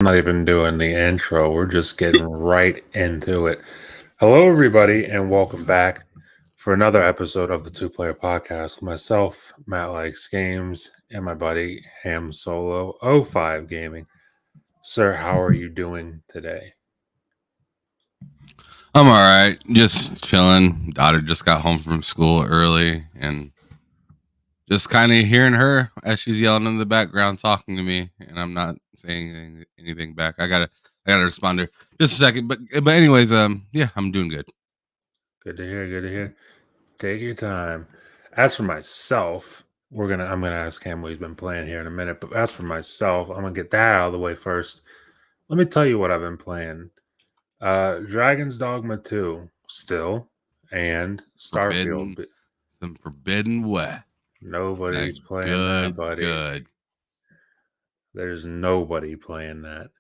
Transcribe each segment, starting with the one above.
Not even doing the intro. We're just getting right into it. Hello, everybody, and welcome back for another episode of the Two Player Podcast with myself, Matt Likes Games, and my buddy Ham Solo 05 Gaming. Sir, how are you doing today? I'm all right. Just chilling. Daughter just got home from school early and just kind of hearing her as she's yelling in the background talking to me, and I'm not saying anything back. I gotta respond to her. Just a second. But anyways, yeah, I'm doing good. Good to hear. Good to hear. Take your time. As for myself, I'm gonna ask him what he's been playing here in a minute. But as for myself, I'm gonna get that out of the way first. Let me tell you what I've been playing. Dragon's Dogma 2 still, and Forbidden, Starfield. some Forbidden West. Nobody's playing that, Good, buddy. good. There's nobody playing that.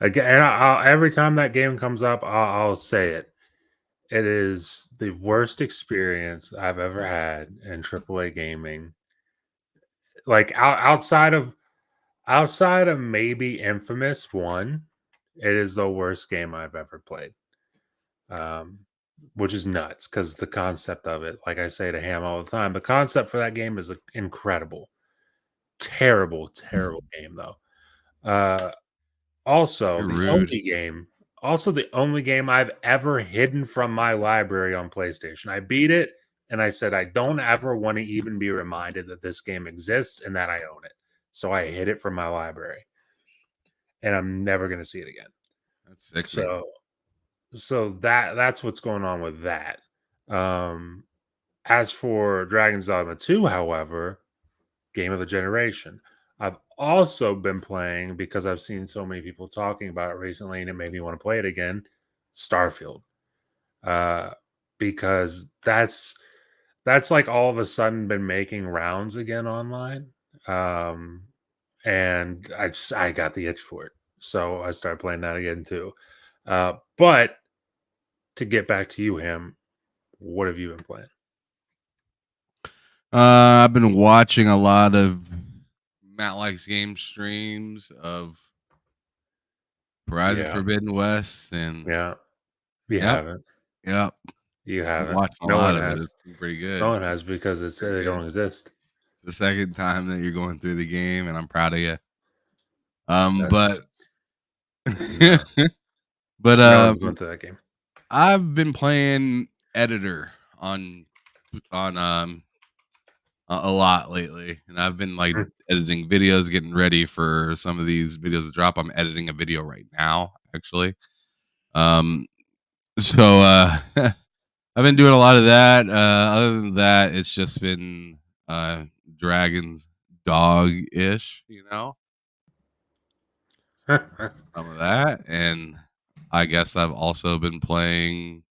Again, and every time that game comes up, I'll say it. It is the worst experience I've ever had in AAA gaming. Like outside of maybe Infamous 1, it is the worst game I've ever played. Which is nuts because the concept of it, like I say to Ham all the time, the concept for that game is incredible. Terrible game though. Uh, also You're the rude. only game, also the only game I've ever hidden from my library on PlayStation. I beat it and I said I don't ever want to even be reminded that this game exists and that I own it. So I hid it from my library, and I'm never going to see it again. That's sickening. So that's what's going on with that. Um, as for Dragon's Dogma 2, however, game of the generation. I've also been playing because I've seen so many people talking about it recently, and it made me want to play it again. Starfield, uh, because that's like all of a sudden been making rounds again online, and I got the itch for it, so I started playing that again too. But to get back to you, him, what have you been playing? I've been watching a lot of Matt Likes Game streams of Horizon Yeah, Forbidden West, and yeah, you yep, haven't. yep. You I'm haven't. watching a No lot one of it. has. It's been pretty No good. one has because Pretty they good. don't exist. The second time that you're going through the game, and I'm proud of you. But That's no. but No one's going through that game. I've been playing editor on a lot lately, and I've been like Mm. editing videos, getting ready for some of these videos to drop. I'm editing a video right now, actually. Um, so I've been doing a lot of that. Other than that, it's just been Dragon's Dog ish, some of that. And I guess I've also been playing.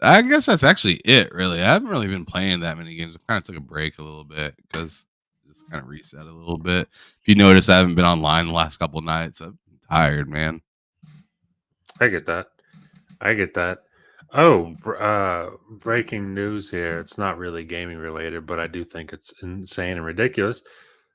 I guess that's actually it, really. I haven't really been playing that many games. I kind of took a break a little bit because just kind of reset a little bit. If you notice, I haven't been online the last couple of nights. I'm tired, man. I get that. I get that. Oh, breaking news here. It's not really gaming related, but I do think it's insane and ridiculous.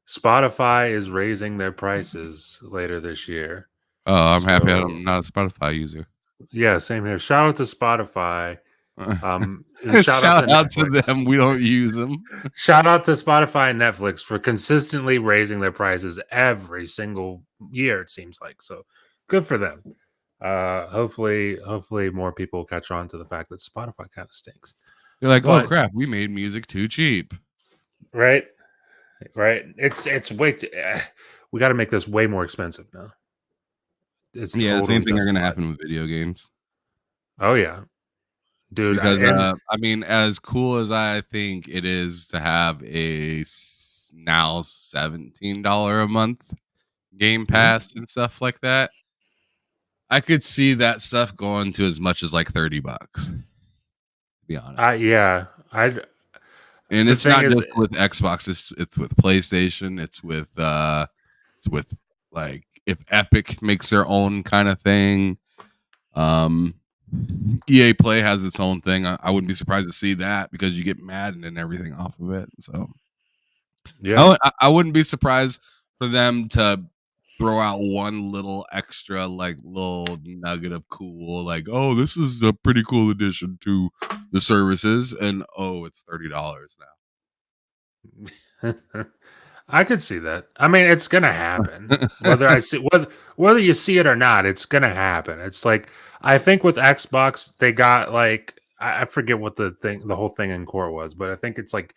Spotify is raising their prices later this year. Oh, I'm happy So, I'm not a Spotify user. yeah, same here. Shout out to Spotify. And shout out to Shout out to Netflix. them. We don't use them. Shout out to Spotify and Netflix for consistently raising their prices every single year, it seems like. So good for them. Hopefully more people catch on to the fact that Spotify kind of stinks. They're like, oh But crap, we made music too cheap. right, right. It's way too, we got to make this way more expensive now. It's Yeah, same totally thing are gonna justified. happen with video games. Oh yeah, dude. Because And I mean, as cool as I think it is to have now $17 a month Game mhm. Pass and stuff like that, I could see that stuff going to as much as like $30, to be honest. Yeah, I. And The it's thing not is, just with Xbox, it's with PlayStation, it's with like if Epic makes their own kind of thing. Um EA Play has its own thing. I wouldn't be surprised to see that because you get Madden and everything off of it. So yeah. I wouldn't be surprised for them to throw out one little extra, like, little nugget of cool, like, "Oh, this is a pretty cool addition to the services," and, oh, it's $30 I could see that. I mean, it's gonna happen. Whether now. I see whether you see it or not, it's gonna happen. It's like I think with Xbox, they got like I forget what the whole thing in court was, but I think it's like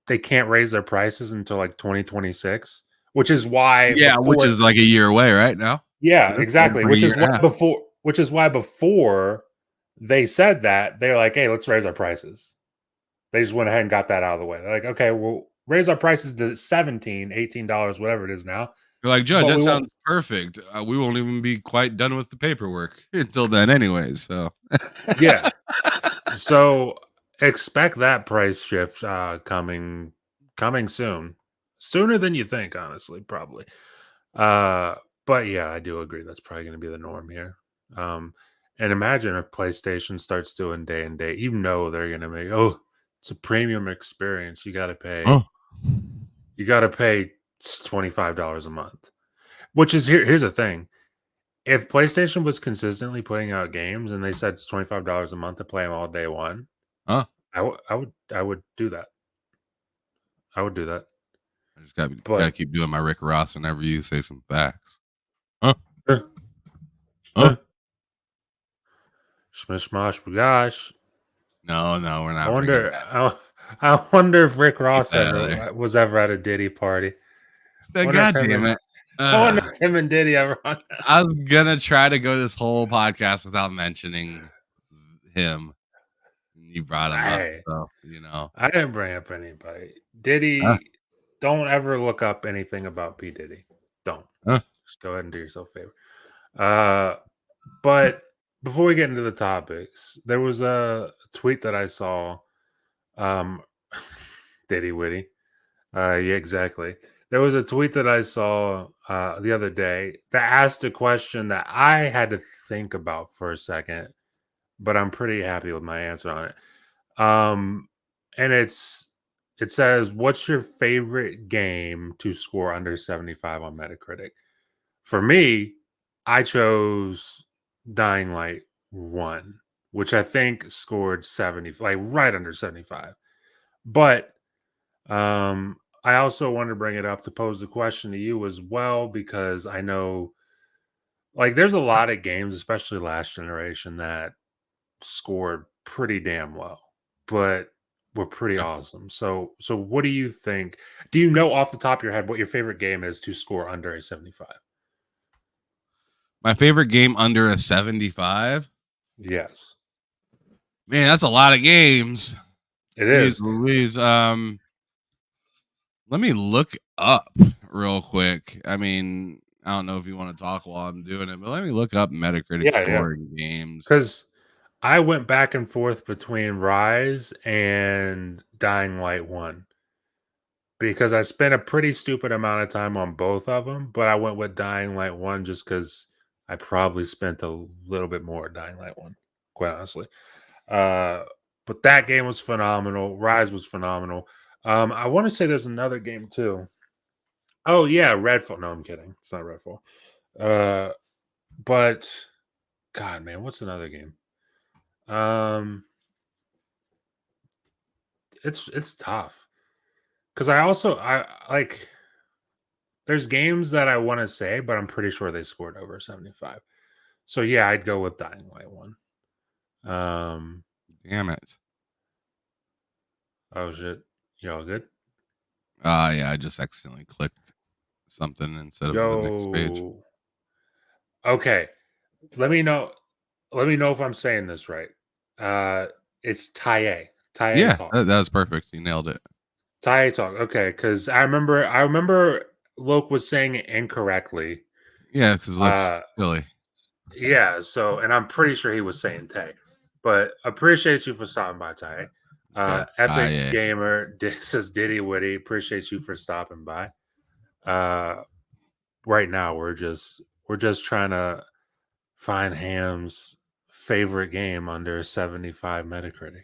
they can't raise their prices until like 2026, which is why Yeah, which before is, like, a year away right now. yeah, That's over exactly. for a year and a half. Which is why before they said that, they're like, "Hey, let's raise our prices." They just went ahead and got that out of the way. They're like, "Okay, we'll raise our prices to 17, $18, whatever it is now, You're like, "Judge, but that we won't." sounds perfect. We won't even be quite done with the paperwork until then anyways, so." Yeah. So expect that price shift coming soon. Sooner than you think, honestly, probably. Uh but yeah, I do agree that's probably gonna be the norm here. Um and imagine if PlayStation starts doing day and date, you know they're gonna make it's a premium experience. Oh. You gotta pay $25 a month. Which is here's the thing. If PlayStation was consistently putting out games and they said it's $25 a month to play them all day one, Huh? I would do that. I would do that. I just gotta But keep doing my Rick Ross whenever you say some facts. Huh? uh, Huh? uh, Smish Mosh Bagosh. No, no, we're I not bringing wonder that. I wonder if Rick Keep Ross that out of there. ever was ever at a Diddy party. I wonder if God him damn and it. I wonder if him and Diddy ever hung out. I was gonna try to go this whole podcast without mentioning him. You brought him up, Hey, so, you know. I didn't bring up anybody. Huh? Diddy, don't ever look up anything about P. Diddy. Don't. Huh? Just go ahead and do yourself a favor. Uh but before we get into the topics, there was a tweet that I saw. Um Diddy Witty. Yeah, exactly. There was a tweet that I saw the other day that asked a question that I had to think about for a second, but I'm pretty happy with my answer on it. And it says, "What's your favorite game to score under 75 on Metacritic?" For me, I chose Dying Light 1, which I think scored 70, like right under 75. But I also want to bring it up to pose the question to you as well, because I know like there's a lot of games, especially last generation, that scored pretty damn well, but were pretty Yeah. awesome. So what do you think? Do you know off the top of your head what your favorite game is to score under a 75? My favorite game under a 75? Yes. Man, that's a lot of games. It Jeez is. Louise. Let me look up real quick. I mean, I don't know if you want to talk while I'm doing it, but let me look up Metacritic Yeah, yeah. scoring games. Because I went back and forth between Rise and Dying Light 1 because I spent a pretty stupid amount of time on both of them, but I went with Dying Light 1 just because I probably spent a little bit more at Dying Light 1, quite honestly. Uh, but that game was phenomenal. Rise was phenomenal. I want to say there's another game too. Oh yeah, Redfall. No, I'm kidding. It's not Redfall. Uh, but God, man, what's another game? Um, it's tough because I like there's games that I want to say, but I'm pretty sure they scored over 75. So yeah, I'd go with Dying Light 1. Um, Damn it. oh shit, you all good? Yeah, I just accidentally clicked something instead of the next page. Yo, okay. Let me know. Let me know if I'm saying this right. Uh, it's Taye. Taye Yeah, Talk. that was perfect. You nailed it. Taye Talk. Okay, because I remember Loke was saying it incorrectly. Yeah, because it looks Uh, silly. yeah. So, and I'm pretty sure he was saying Tay, but appreciate you for stopping by, Tay. Yeah. Epic Yeah. Gamer says Diddy Witty. Appreciate you for stopping by. Uh, right now we're just trying to find Ham's favorite game under 75 Metacritic.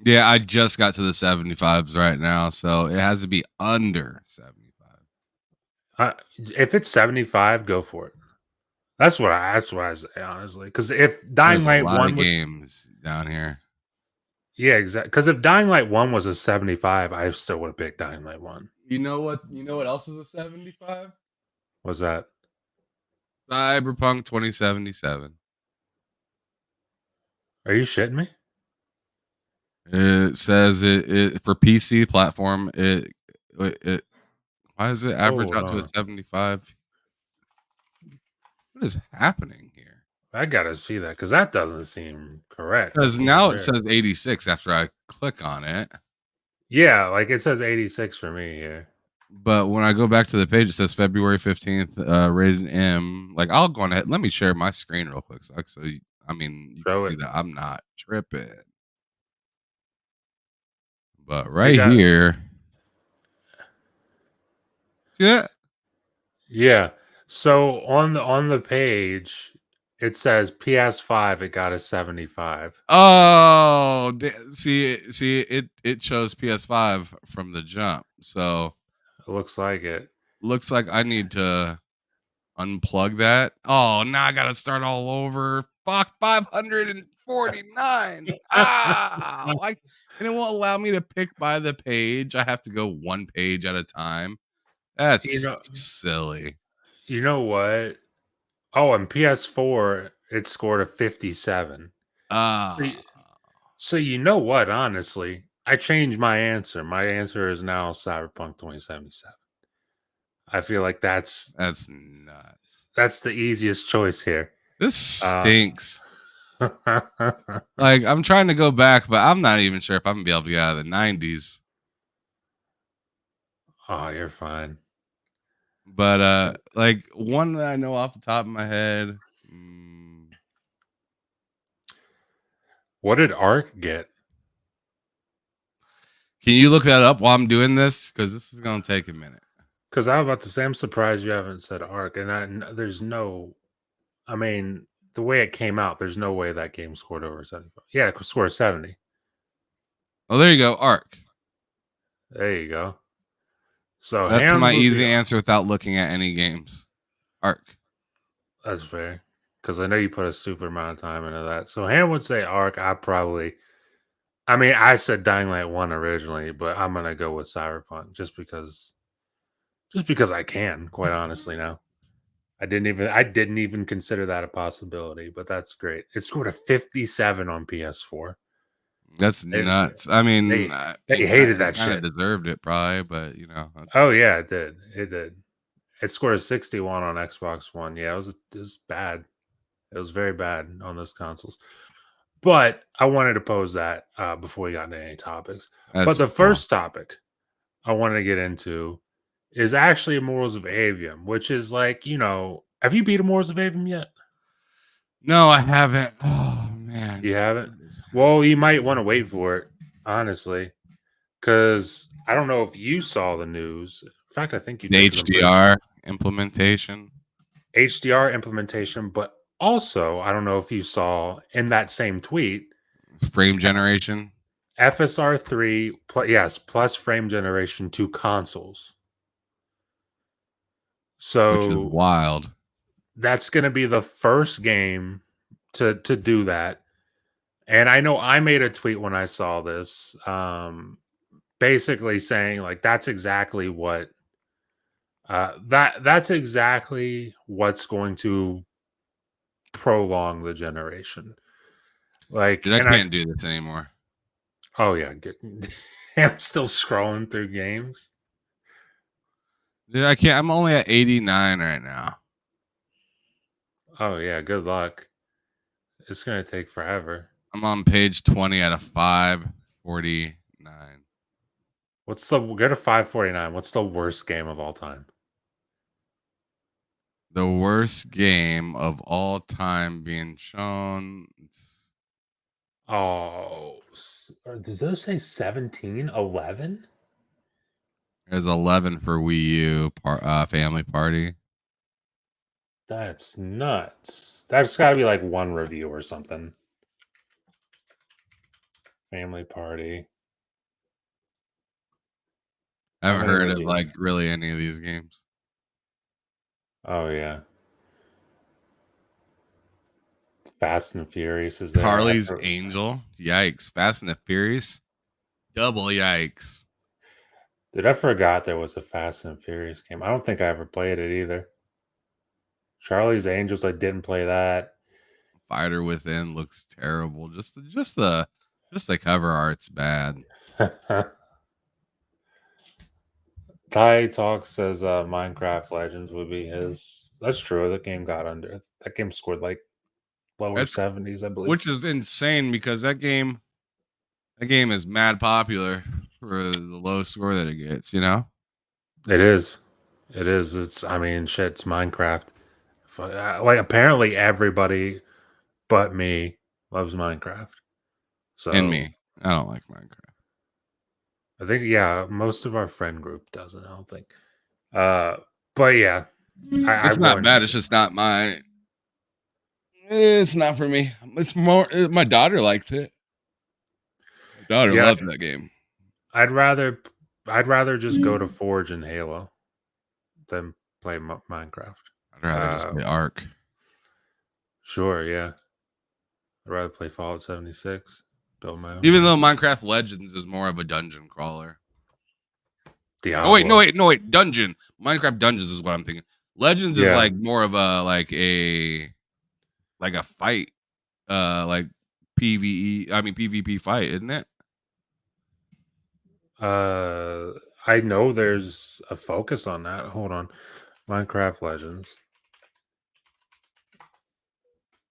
Yeah, I just got to the 75s right now, so it has to be under 75. If it's 75, go for it. That's what I say, honestly. Because if There's Dying a Light lot 1 of was games down here. yeah, exactly. Because if Dying Light 1 was a 75, I still would've picked Dying Light 1. You know what else is a 75? Was that Cyberpunk 2077. are you shitting me? It says it for PC platform, it why does it average Hold out to a on. 75? What is happening here? I gotta see that because that doesn't seem correct. That Because seems now it very says 86 after I click on it, yeah, like, it says 86 for me here. but when I go back to the page, it says February 15th, rated M. Like, I'll go on ahead, let me share my screen real quick so I mean, you can Show see it. that I'm not tripping. But You right got here, see that? yeah. So on the page, it says PS5, it got a 75. Oh, it shows PS5 from the jump. So It looks like it. looks like I need to unplug that. Oh, now I gotta start all over. Fuck 549. Ah, why? And it won't allow me to pick by the page. I have to go one page at a time. You That's know silly. you know what? Oh, and PS4, it scored a 57. So Ah, y so you know what, honestly? I changed my answer. My answer is now Cyberpunk 2077. I feel like that's nuts. that's the easiest choice here. This Uh stinks. Like, I'm trying to go back, but I'm not even sure if I'm gonna be able to get out of the 90s. Oh, you're fine. But, like, one that I know off the top of my head, What did Ark get? can you look that up while I'm doing this? Because this is gonna take a minute. Because I was about to say, I'm surprised you haven't said Ark, and there's no. I mean, the way it came out, there's no way that game scored over 75. Yeah, it scored 70. Oh, there you go, Arc. There you go. So That's Ham my would be. easy answer without looking at any games. Arc. That's fair. Because I know you put a super amount of time into that. So Ham would say Ark. I probably. I mean, I said Dying Light 1 originally, but I'm gonna go with Cyberpunk just because I can, quite honestly now. I didn't even consider that a possibility, but that's great. It scored a 57 on PS4. That's They nuts. I mean, they they hated it that kinda shit. deserved it probably, but, that's Oh yeah, it did. It did. It scored a 61 on Xbox One. Yeah, it was bad. It was very bad on those consoles. But I wanted to pose that before we got into any topics. But that's the cool. first topic I wanted to get into is actually Immortals of Avium, which is like, have you beat Immortals of Avium yet? No, I haven't. Oh, man. You haven't? What is Well, you might want to happening? wait for it, honestly, because I don't know if you saw the news. In fact, I think you The did because I'm pretty HDR implementation. HDR implementation, but also I don't know if you saw in that same tweet Frame F- generation, FSR 3 yes, plus frame generation to consoles. which is So wild. that's going to be the first game to do that. And I know I made a tweet when I saw this, basically saying like that's exactly what's going to prolong the generation. Like, Dude, I and I can't do this anymore. oh yeah, I'm still scrolling through games. Dude, I can't. I'm only at 89 right now. Oh yeah, good luck. It's gonna take forever. I'm on page 20 out of 549. Go to 549? What's the worst game of all time? The worst game of all time being shown. Oh, does those say 17, 11? There's 11 for Wii U Family Party. That's nuts. That's got to be like one review or something. Family Party. I How haven't many heard of reviews? like really any of these games. Oh yeah, Fast and Furious is there. Charlie's Angel. Yikes. Fast and the Furious. Double yikes. Dude, I forgot there was a Fast and Furious game. I don't think I ever played it either. Charlie's Angels, I didn't play that. Fighter Within looks terrible. Just the cover art's bad. Ty Talk says Minecraft Legends would be his. That's true. That game got under. That game scored like lower That's 70s, I believe. which is insane because that game is mad popular for the low score that it gets, you know? It is. It is. It's. I mean, shit. It's Minecraft. Like apparently everybody but me loves Minecraft. And So me. I don't like Minecraft. I think yeah, most of our friend group doesn't. I don't think. Uh, but yeah, I It's not wouldn't. bad. It's just not my. It's not for me. It's more. My daughter likes it. My daughter Yeah, loves that game. I'd rather. I'd rather just go to Forge and Halo than play Minecraft. I'd rather just Uh, play Ark. sure, yeah. I'd rather play Fallout 76. Build my own Even though base. Minecraft Legends is more of a dungeon crawler. Oh wait, no Diablo. wait, no wait. Dungeon. Minecraft Dungeons is what I'm thinking. Legends is Yeah. like more of a like a fight, like PVE. I mean PvP fight, isn't it? I know there's a focus on that. Hold on. Minecraft Legends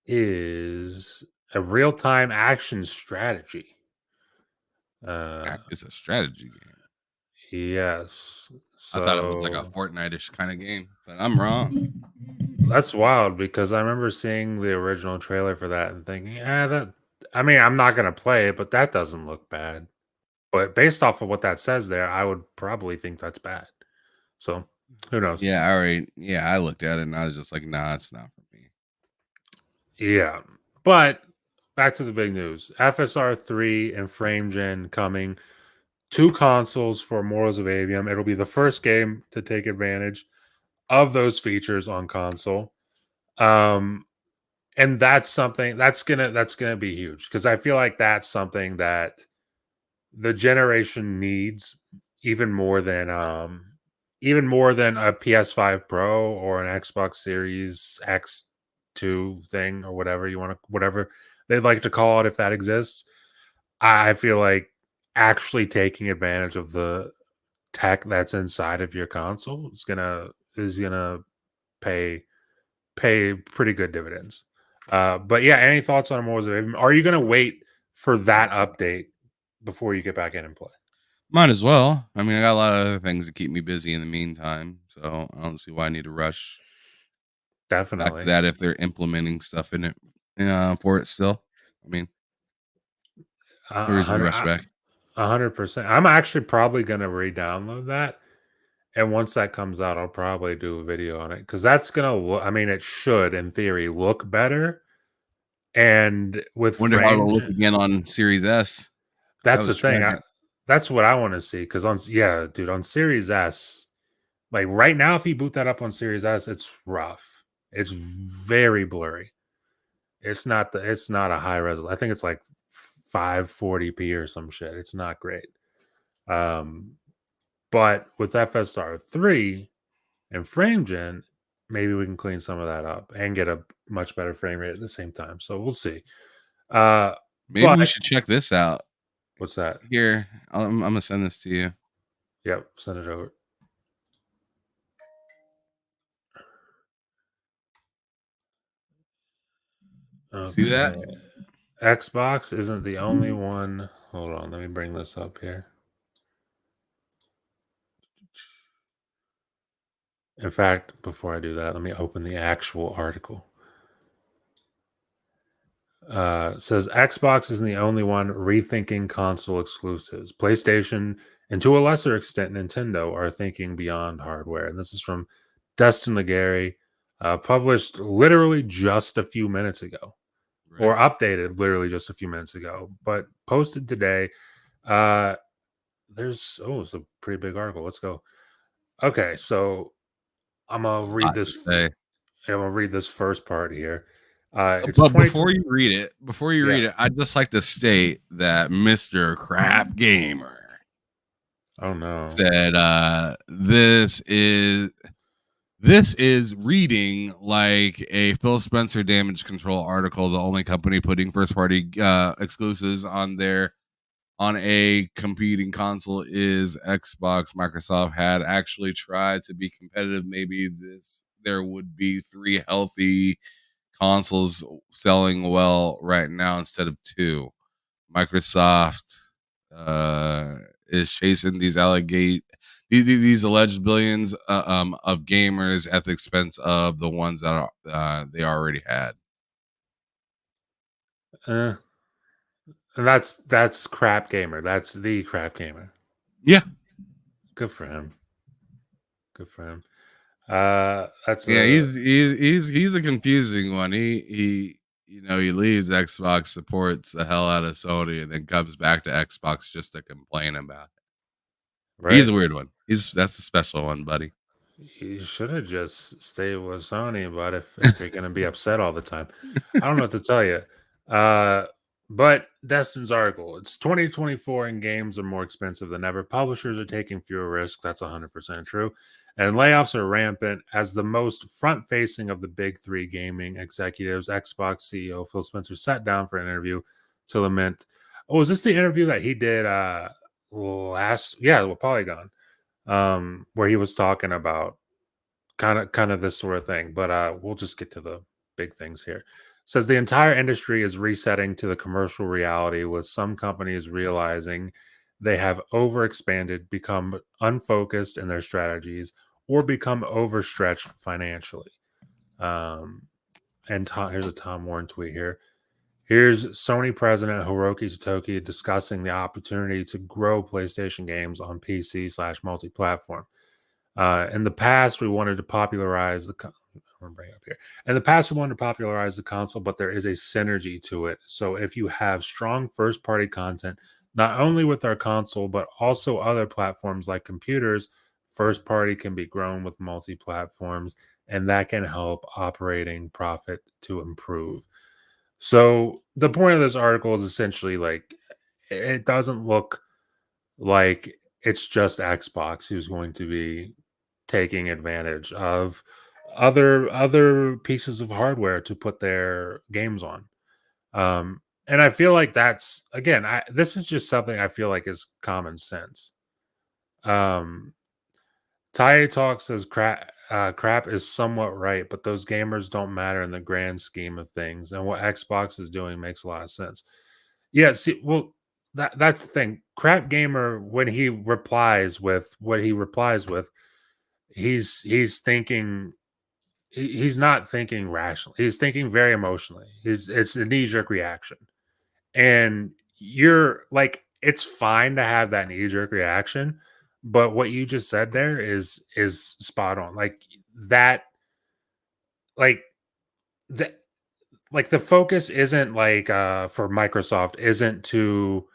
is a real-time action strategy. It's a strategy game. Yes. I thought it was like a So Fortnite-ish kind of game, but I'm wrong. that's wild because I remember seeing the original trailer for that and thinking, that. I mean, I'm not gonna play it, but that doesn't look bad. But based off of what that says there, I would probably think that's bad. So who knows? Yeah, I looked at it and I was just like, nah, it's not for me. Yeah. But back to the big news. FSR 3 and FrameGen coming. 2 consoles for Mortals of Avium. It'll be the first game to take advantage of those features on console. And that's something that's gonna be huge because I feel like that's something that the generation needs even more than a PS5 Pro or an Xbox Series X2 thing or whatever they'd like to call it if that exists. I feel like actually taking advantage of the tech that's inside of your console is gonna pay pretty good dividends. But yeah, any thoughts on Mortals of Aveum? Are you gonna wait for that update before you get back in and play? Might as well. I mean, I got a lot of other things to keep me busy in the meantime, so I don't see why I need to rush back to Definitely. that if they're implementing stuff in it for it still. I mean, no A reason to hundred, rush back. 100%. I'm actually probably gonna re-download that, and once that comes out, I'll probably do a video on it because that's gonna look. I mean, it should, in theory, look better. And with Wonder how it'll frames, look again on Series S. That that's the was thing. tragic. That's what I want to see because yeah, dude, on Series S, like right now, if you boot that up on Series S, it's rough. It's very blurry. It's not a high resolution. I think it's like 540p or some shit. It's not great. Um, but with FSR 3 and FrameGen, maybe we can clean some of that up and get a much better frame rate at the same time. So we'll see. Uh, Maybe we but should check this out. what's that? Here, I'm gonna send this to you. Yep, send it over. See Okay. that? Xbox isn't the only one. Hold on, let me bring this up here. In fact, before I do that, let me open the actual article. Says Xbox isn't the only one rethinking console exclusives. PlayStation and to a lesser extent Nintendo are thinking beyond hardware. And this is from Dustin Legary, published literally just a few minutes ago, Right. or updated literally just a few minutes ago, but posted today. Uh, it's a pretty big article. Let's go. Okay, so I'm That's gonna a read lot this. to say. I'm gonna read this first part here. It's But 2020. before you Yeah. read it, I'd just like to state that Mr. Crap Gamer Oh no. said this is reading like a Phil Spencer damage control article. The only company putting first party exclusives on a competing console is Xbox. Microsoft had actually tried to be competitive. Maybe there would be 3 healthy consoles selling well right now instead of 2. Microsoft uh, is chasing these alleged billions of gamers at the expense of the ones that they already had. Uh, and that's crap gamer. That's the crap gamer. Yeah, Good for him. Good for him. That's yeah, a he's a confusing one. He leaves Xbox, supports the hell out of Sony, and then comes back to Xbox just to complain about it. He's right. a weird one. That's a special one, buddy. You should have just stayed with Sony, but if you're gonna be upset all the time, I don't know what to tell you. Uh, but Destin's article, it's 2024 and games are more expensive than ever. Publishers are taking fewer risks. That's 100% true. And layoffs are rampant as the most front facing of the big three gaming executives, Xbox CEO Phil Spencer sat down for an interview to lament. Oh, is this the interview that he did with Polygon? Where he was talking about kind of this sort of thing. But we'll just get to the big things here. Says the entire industry is resetting to the commercial reality, with some companies realizing they have overexpanded, become unfocused in their strategies, or become overstretched financially. Um, and here's a Tom Warren tweet here. Here's Sony president Hiroki Totoki discussing the opportunity to grow PlayStation games on PC/ multi-platform. In the past, we wanted to popularize the. I'm gonna bring it up here. In the past, we wanted to popularize the console, but there is a synergy to it. So if you have strong first-party content, not only with our console but also other platforms like computers, first party can be grown with multi-platforms, and that can help operating profit to improve. So the point of this article is essentially like it doesn't look like it's just Xbox who's going to be taking advantage of other pieces of hardware to put their games on. And I feel like that's again, this is just something I feel like is common sense. Um, Taye Talk says crap is somewhat right, but those gamers don't matter in the grand scheme of things. And what Xbox is doing makes a lot of sense. Yeah, see, well, that's the thing. Crap gamer, when he replies with what he replies with, he's thinking he's not thinking rationally. He's thinking very emotionally. It's a knee jerk reaction, and you're like, it's fine to have that knee jerk reaction, but what you just said there is spot on. Like that, like the like the focus isn't like for Microsoft isn't to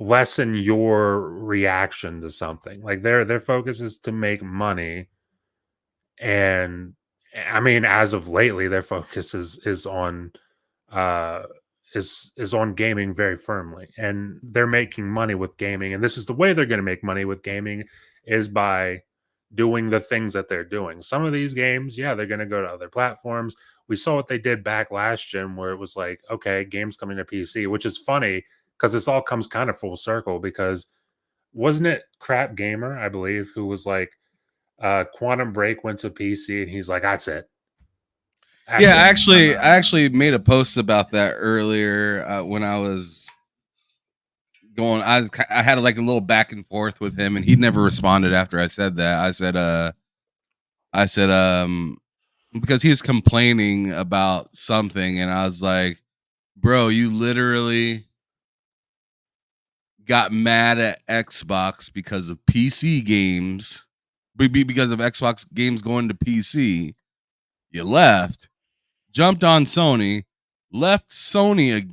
lessen your reaction to something. Like their focus is to make money, and I mean, as of lately, their focus is on uh is on gaming very firmly, and they're making money with gaming, and this is the way they're going to make money with gaming is by doing the things that they're doing. Some of these games, yeah, they're going to go to other platforms. We saw what they did back last gen, where it was like, okay, games coming to PC, which is funny because this all comes kind of full circle. Because wasn't it Crap Gamer, I believe, who was like, Quantum Break went to PC, and he's like, that's Yeah, it. I actually made a post about that earlier when I was going. I had like a little back and forth with him, and he never responded after I said that. I said because he was complaining about something, and I was like, bro, you literally got mad at Xbox because of PC games, because of Xbox games going to PC. You left, jumped on Sony, left Sony,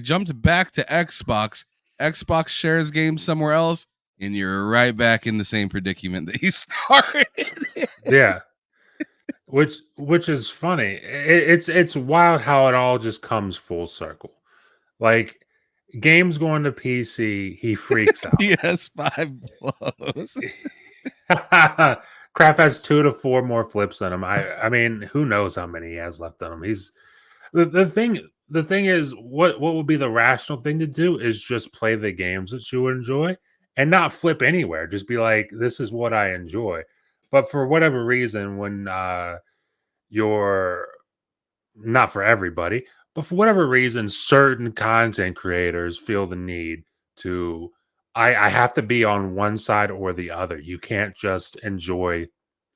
jumped back to Xbox. Xbox shares games somewhere else. and you're right back in the same predicament that you started in. Yeah, which is funny. It's wild how it all just comes full circle. Like games going to PC, he freaks out. PS5 blows. Craft has 2 to 4 more flips than him. I mean, who knows how many he has left on him? He's the thing is what would be the rational thing to do is just play the games that you enjoy and not flip anywhere. Just be like, this is what I enjoy. But for whatever reason, when you're not for everybody, but for whatever reason, certain content creators feel the need to I have to be on one side or the other. You can't just enjoy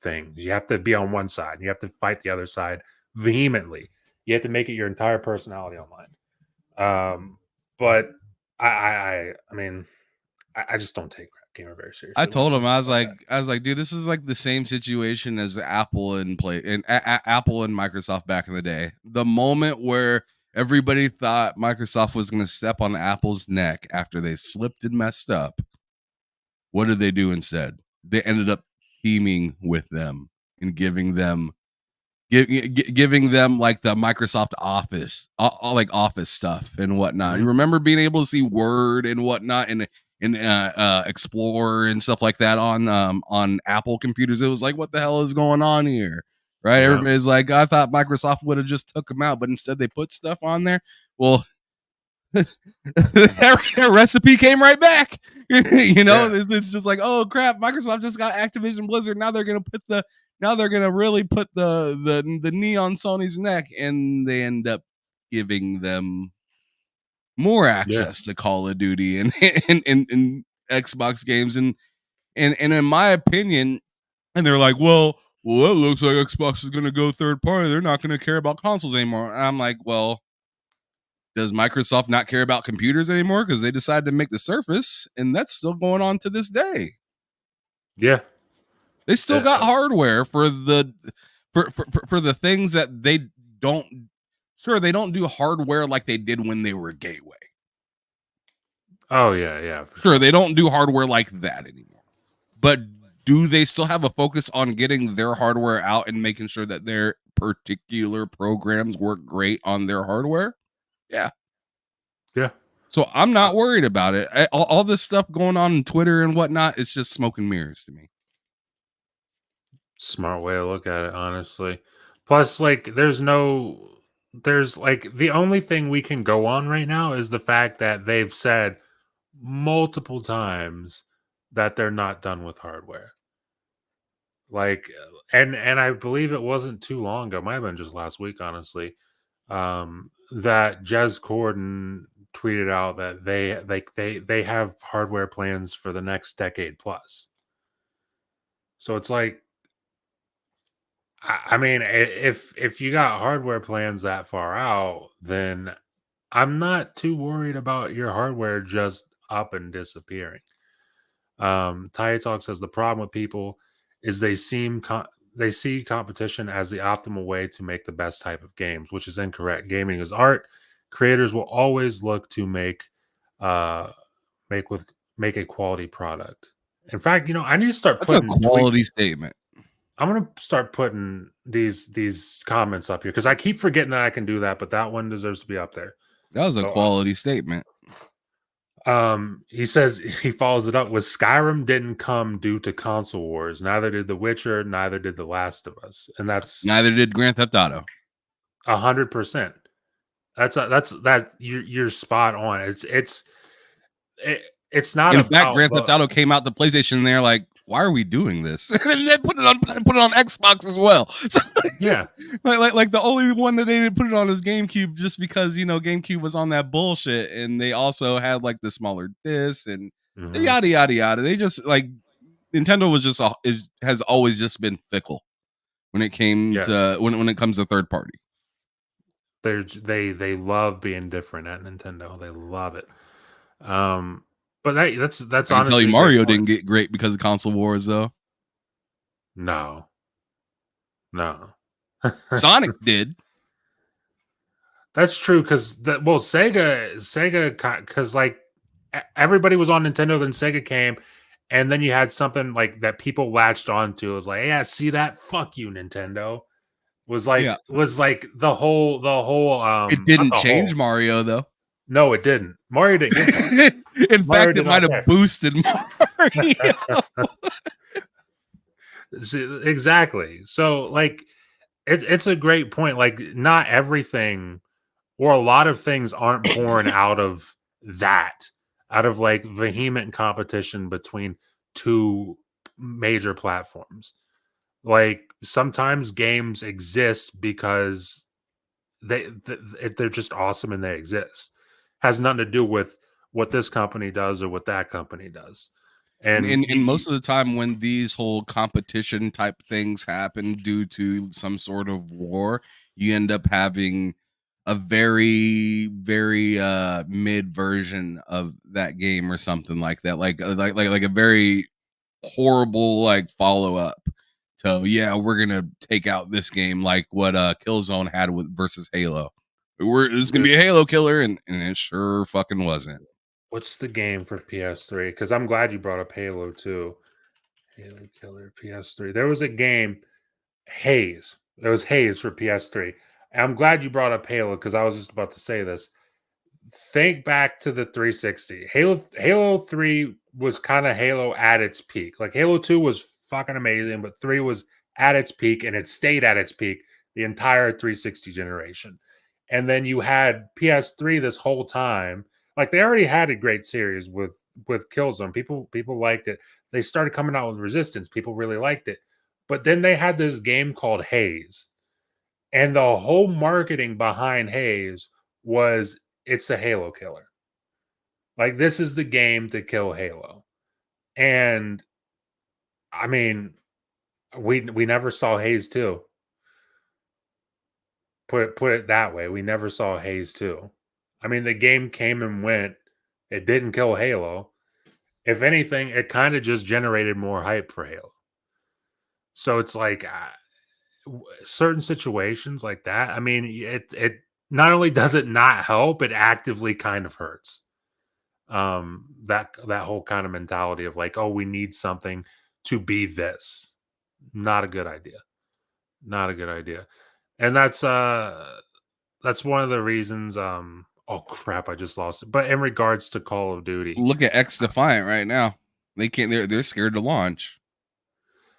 things. You have to be on one side. You have to fight the other side vehemently. You have to make it your entire personality online. But I mean, I just don't take gamer very I seriously when it told him comes to I stuff was like like that. I was like, dude, this is like the same situation as Apple and Apple and Microsoft back in the day. The moment where everybody thought Microsoft was going to step on Apple's neck after they slipped and messed up, what did they do instead? They ended up teaming with them and giving them like the Microsoft Office, all like Office stuff and whatnot. You Mhm. remember being able to see Word and whatnot and Explorer and stuff like that on Apple computers. It was like, what the hell is going on here? Right? Yeah, Everybody's like, I thought Microsoft would have just took them out, but instead they put stuff on there. Well, that recipe came right back. yeah, It's just like, oh crap, Microsoft just got Activision Blizzard. Now they're gonna really put the knee on Sony's neck, and they end up giving them more yeah, access to Call of Duty and and Xbox games and in my opinion, and they're like, well, it looks like Xbox is gonna go third party. They're not gonna care about consoles anymore. And I'm like, well, does Microsoft not care about computers anymore because they decided to make the Surface, and that's still going on to this day? yeah. They still got hardware for the things that they don't. Sure, they don't do hardware like they did when they were Gateway. Oh yeah, yeah, for Sure, sure. they don't do hardware like that anymore. But do they still have a focus on getting their hardware out and making sure that their particular programs work great on their hardware? Yeah. Yeah. So I'm Uh, not worried about it. All this stuff going on in Twitter and whatnot, it's just smoke and mirrors to me. Smart way to look at it, honestly. Plus, like, there's like the only thing we can go on right now is the fact that they've said multiple times that they're not done with hardware. Like, and I believe it wasn't too long ago, might have been just last week, honestly, that Jez Corden tweeted out that they have hardware plans for the next decade plus. So it's like I mean, if you got hardware plans that far out, then I'm not too worried about your hardware just up and disappearing. Tiny Talk says the problem with people is they see competition as the optimal way to make the best type of games, which is incorrect. Gaming is art. Creators will always look to uh make a quality product. In fact, I need to start That's a putting tweet quality statement. I'm gonna start putting these comments up here because I keep forgetting that I can do that, but that one deserves to be up there. That was a So, quality statement. he says he follows it up with Skyrim didn't come due to console wars. Neither did The Witcher. Neither did The Last of Us, and that's Neither did Grand Theft Auto. 100%. That you're spot on. It, it's not In fact, about Grand Theft Auto came out to PlayStation and they're like, why are we doing this? And they put it on Xbox as well. So, yeah. like the only one that they didn't put it on is GameCube just because GameCube was on that bullshit and they also had like the smaller disc and the Hmm. yada yada yada. They just like Nintendo was just has always just been fickle when it came Yes. to when it comes to third party. They love being different at Nintendo. They love it. But that's I can tell you honestly a great Mario point. didn't get great because of console wars though. No, no. Sonic did. That's true because Sega, because like everybody was on Nintendo, then Sega came, And then you had something like that people latched onto. It was like, yeah, see that? Fuck you, Nintendo. Yeah. Was like the whole It not didn't the change whole. Mario though. No, it didn't. Mario didn't give a fuck. In Mario fact, did it not might have care. boosted Mario. Exactly. So like it's a great point. Like not everything or a lot of things aren't born out of that, out of like vehement competition between two major platforms. Like sometimes games exist because they're just awesome and they exist. Has nothing to do with what this company does or what that company does. And And most of the time when these whole competition type things happen due to some sort of war, you end up having a very mid version of that game or something like that. Like a very horrible like follow up to yeah, we're gonna take out this game like what Killzone had with versus Halo. It's gonna dude, be a Halo killer, and it sure fucking wasn't. what's the game for PS3? Because I'm glad you brought up Halo too. Halo Killer PS3. There was a game, Haze. There was Haze for PS3. And I'm glad you brought up Halo because I was just about to say this. Think back to the 360. Halo 3 was kind of Halo at its peak. Like Halo 2 was fucking amazing, but 3 was at its peak and it stayed at its peak the entire 360 generation. And then you had PS3 this whole time. Like they already had a great series with Killzone. People liked it. They started coming out with Resistance. People really liked it. But then they had this game called Haze. And the whole marketing behind Haze was it's a Halo killer. Like this is the game to kill Halo. And I mean, we never saw Haze 2. Put it that way. We never saw Haze 2. I mean, the game came and went. It didn't kill Halo. If anything, it kind of just generated more hype for Halo. So it's like certain situations like that. I mean, it not only does it not help, it actively kind of hurts. That whole kind of mentality of like, oh, we need something to be this. Not a good idea. Not a good idea. And that's one of the reasons oh crap, I just lost it. But in regards to Call of Duty, Look at X Defiant right now. They can't. They're scared to launch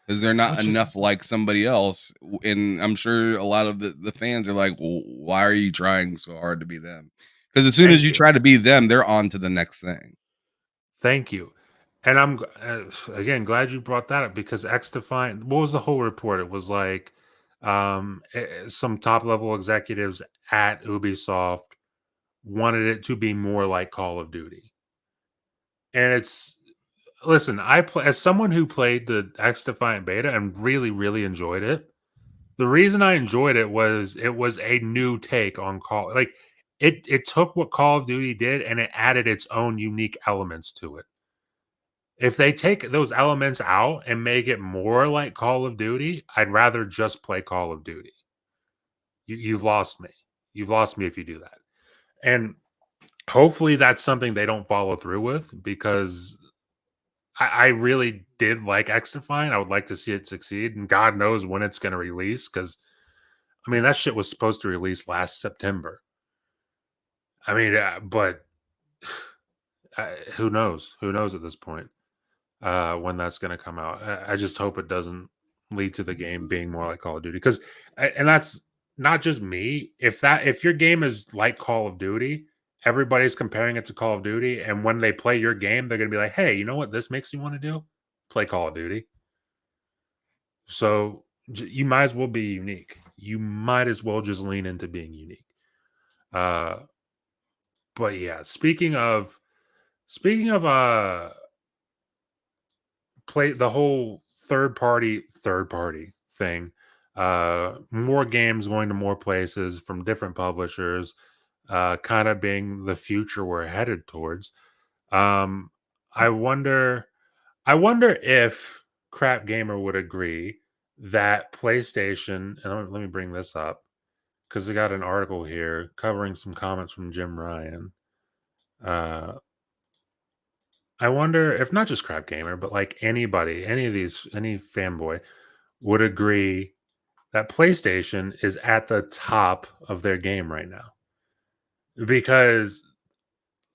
because they're not which is enough like somebody else. And I'm sure a lot of the fans are like, well, why are you trying so hard to be them? Because as soon as thank you you. try to be them, they're on to the next thing. Thank you. And again glad you brought that up because X Defiant, what was the whole report? It was like some top level executives at Ubisoft wanted it to be more like Call of Duty. And it's listen, I play as someone who played the X Defiant beta and really, really enjoyed it. The reason I enjoyed it was a new take on Call. Like it took what Call of Duty did and it added its own unique elements to it. If they take those elements out and make it more like Call of Duty, I'd rather just play Call of Duty. You've lost me. You've lost me if you do that. And hopefully that's something they don't follow through with because I really did like X Defiant. I would like to see it succeed, and God knows when it's going to release. Because I mean, that shit was supposed to release last September. I mean, but who knows? Who knows at this point when that's going to come out? I just hope it doesn't lead to the game being more like Call of Duty. Because, and that's not just me. If your game is like Call of Duty, everybody's comparing it to Call of Duty, and when they play your game, they're going to be like, "Hey, you know what this makes you want to do? Play Call of Duty." So you might as well be unique. You might as well just lean into being unique. Uh, but yeah, speaking of play the whole third party thing, more games going to more places from different publishers, kind of being the future we're headed towards. Um, I wonder I wonder if Crap Gamer would agree that PlayStation, and let me bring this up because I got an article here covering some comments from Jim Ryan. Uh, I wonder if not just Crap Gamer, but like anybody, any fanboy would agree that PlayStation is at the top of their game right now. Because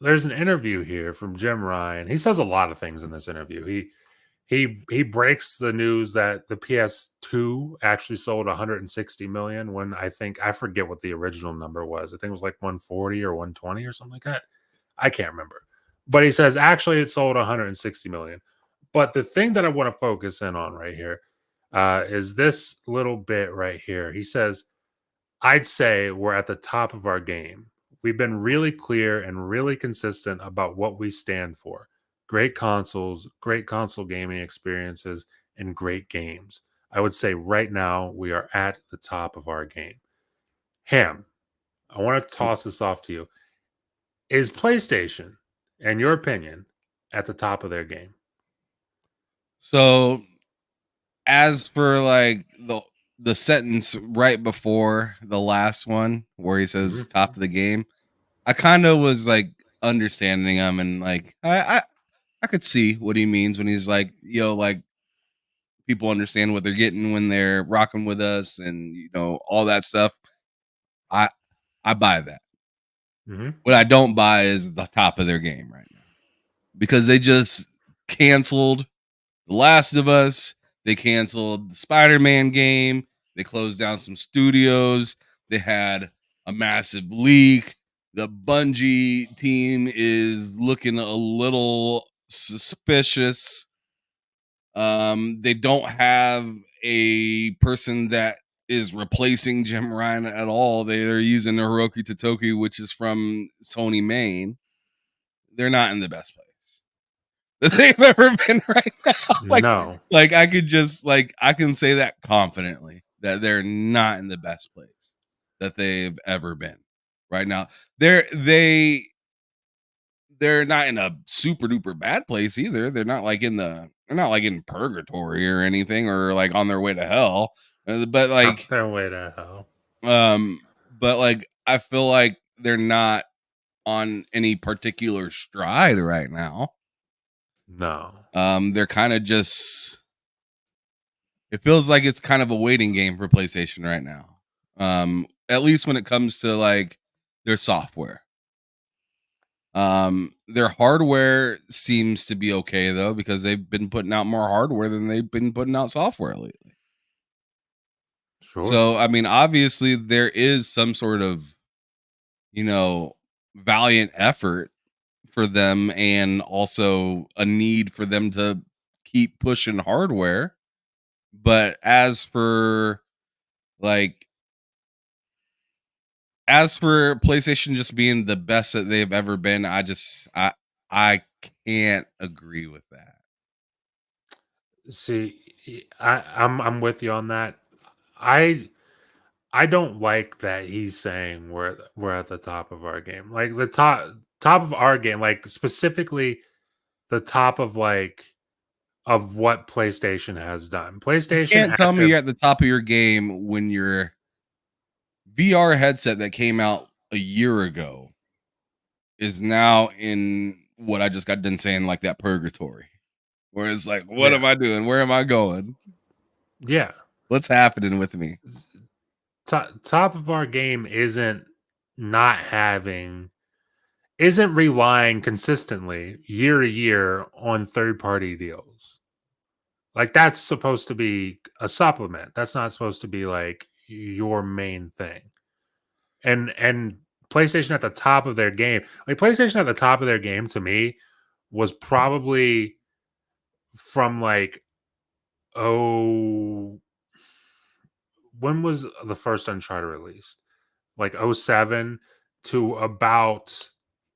there's an interview here from Jim Ryan. He says a lot of things in this interview. He breaks the news that the PS2 actually sold 160 million when I forget what the original number was. I think it was like 140 or 120 or something like that. I can't remember. But he says actually it sold 160 million. But the thing that I want to focus in on right here is this little bit right here. He says, I'd say we're at the top of our game. We've been really clear and really consistent about what we stand for: great consoles, great console gaming experiences, and great games. I would say right now we are at the top of our game. Ham, I want to toss this off to you. Is PlayStation, in your opinion, at the top of their game? So as for like the sentence right before the last one where he says Mhm. top of the game, I kind of was like understanding him and like I could see what he means when he's like, like people understand what they're getting when they're rocking with us and all that stuff. I I buy that. Mhm. What I don't buy is the top of their game right now because they just canceled The Last of Us. They canceled the Spider-Man game. They closed down some studios. They had a massive leak. The Bungie team is looking a little suspicious. They don't have a person that is replacing Jim Ryan at all. They are using Hiroki Totoki, which is from Sony Main. They're not in the best place that they've ever been right now. No. Like I could just like I can say that confidently that they're not in the best place that they've ever been right now. They they're not in a super duper bad place either. They're not like in purgatory or anything or like on their way to hell. But On like their way to hell. but like I feel like they're not on any particular stride right now. No. They're kind of just it feels like it's kind of a waiting game for PlayStation right now. At least when it comes to like their software. Their hardware seems to be okay though because they've been putting out more hardware than they've been putting out software lately. Sure. So, I mean, obviously there is some sort of, you know, valiant effort for them and also a need for them to keep pushing hardware. But like as for PlayStation just being the best that they've ever been, I can't agree with that. See, I'm with you on that. I I don't like that he's saying we're at the top of our game. Like the top of our game, like specifically the top of of what PlayStation has done. You PlayStation can't tell me active you're at the top of your game when your VR headset that came out a year ago is now in what I just got done saying, like that purgatory, where it's like, what yeah. am I doing? Where am I going? Yeah. What's happening with me? S- top of our game not having isn't relying consistently year to year on third party deals. Like that's supposed to be a supplement. That's not supposed to be like your main thing. And PlayStation at the top of their game. Like PlayStation at the top of their game to me was probably from like oh when was the first Uncharted released? Like '07 to about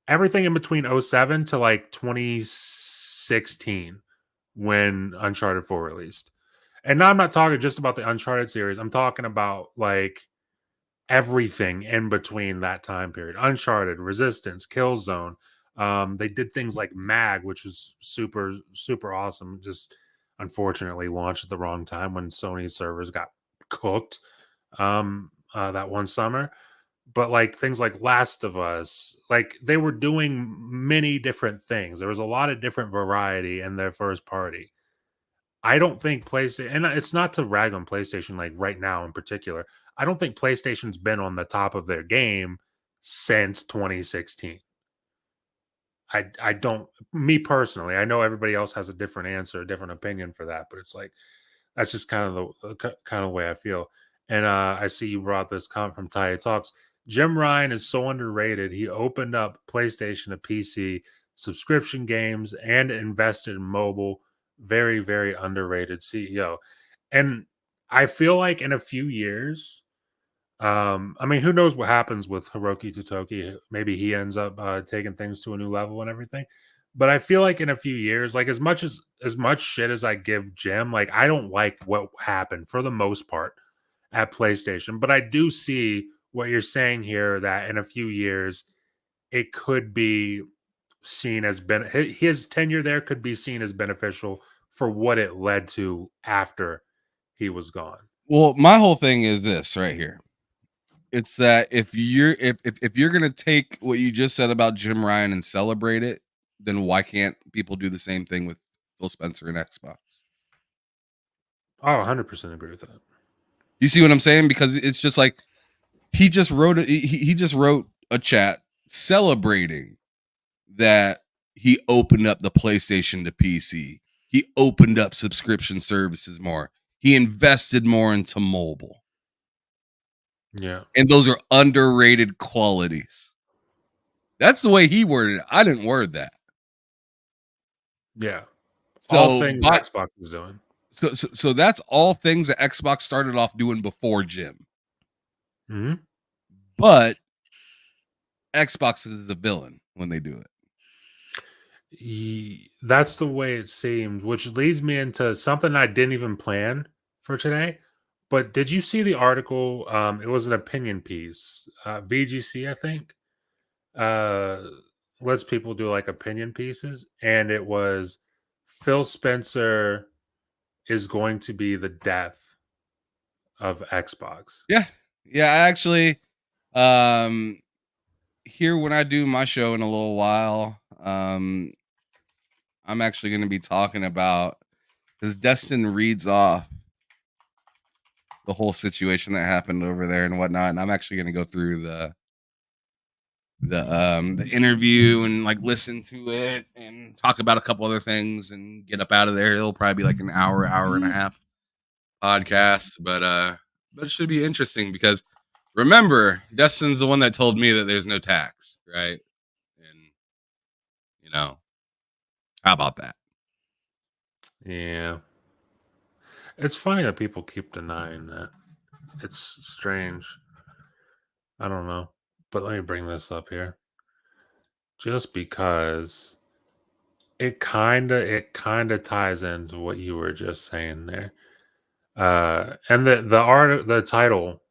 everything in between '07 to like 2016 when Uncharted 4 released. And now I'm not talking just about the Uncharted series. I'm talking about like everything in between that time period. Uncharted, Resistance, Killzone. They did things like Mag, which was super awesome. Just unfortunately launched at the wrong time when Sony's servers got cooked that one summer. but like things like Last of Us, like they were doing many different things. There was a lot of different variety in their first party. I don't think PlayStation, and it's not to rag on PlayStation like right now in particular. I don't think PlayStation's been on the top of their game since 2016. I don't, me personally. I know everybody else has a different answer, a different opinion for that, but it's like that's just kind of the kind of way I feel. And I see you brought this comment from Ty Talks. Jim Ryan is so underrated. He opened up PlayStation to PC subscription games and invested in mobile. Very, very underrated CEO. And I feel like in a few years, I mean, who knows what happens with Hiroki Totoki? Maybe he ends up taking things to a new level and everything. But I feel like in a few years, like as much shit as I give Jim, like I don't like what happened for the most part at PlayStation. But I do see what you're saying here that in a few years it could be seen as his tenure there could be seen as beneficial for what it led to after he was gone. Well, my whole thing is this right here. It's that if you're gonna take what you just said about Jim Ryan and celebrate it, then why can't people do the same thing with Phil Spencer and Xbox? Oh, 100% agree with that. You see what I'm saying? Because it's just like he just wrote a chat celebrating that he opened up the PlayStation to PC. He opened up subscription services more. He invested more into mobile. Yeah. And those are underrated qualities. That's the way he worded it. I didn't word that. Yeah. All So, things but Xbox is doing. so that's all things that Xbox started off doing before Jim. Mhm. But Xbox is the villain when they do it. That's the way it seemed, which leads me into something I didn't even plan for today. But did you see the article? It was an opinion piece. VGC, I think, uh, lets people do like opinion pieces, and it was Phil Spencer is going to be the death of Xbox. Yeah. Yeah, I actually um here when I do my show in a little while, I'm actually going to be talking about because Destin reads off the whole situation that happened over there and whatnot, and I'm actually going to go through the interview and like listen to it and talk about a couple other things and get up out of there. It'll probably be like an hour and a half podcast, but it should be interesting because remember, Destin's the one that told me that there's no tax, right? And you know, how about that? Yeah, it's funny that people keep denying that. It's strange. I don't know. But let me bring this up here. Just because it kinda ties into what you were just saying there. And the title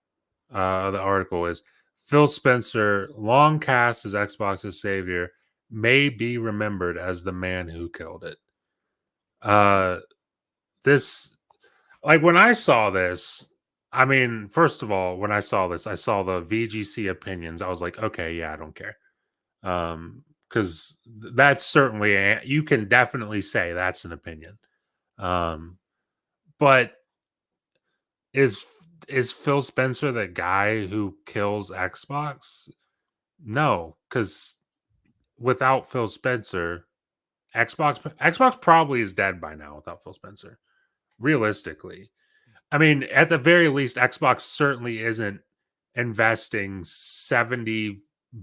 of the article is Phil Spencer, long cast as Xbox's savior, may be remembered as the man who killed it. Uh this like when I saw this, I mean, first of all, when I saw this, I saw the VGC opinions. I was like, okay, yeah, I don't care. Because that's certainly you can definitely say that's an opinion. Um, but is is Phil Spencer the guy who kills Xbox? No, because without Phil Spencer, Xbox probably is dead by now without Phil Spencer. Realistically, I mean, at the very least, Xbox certainly isn't investing $70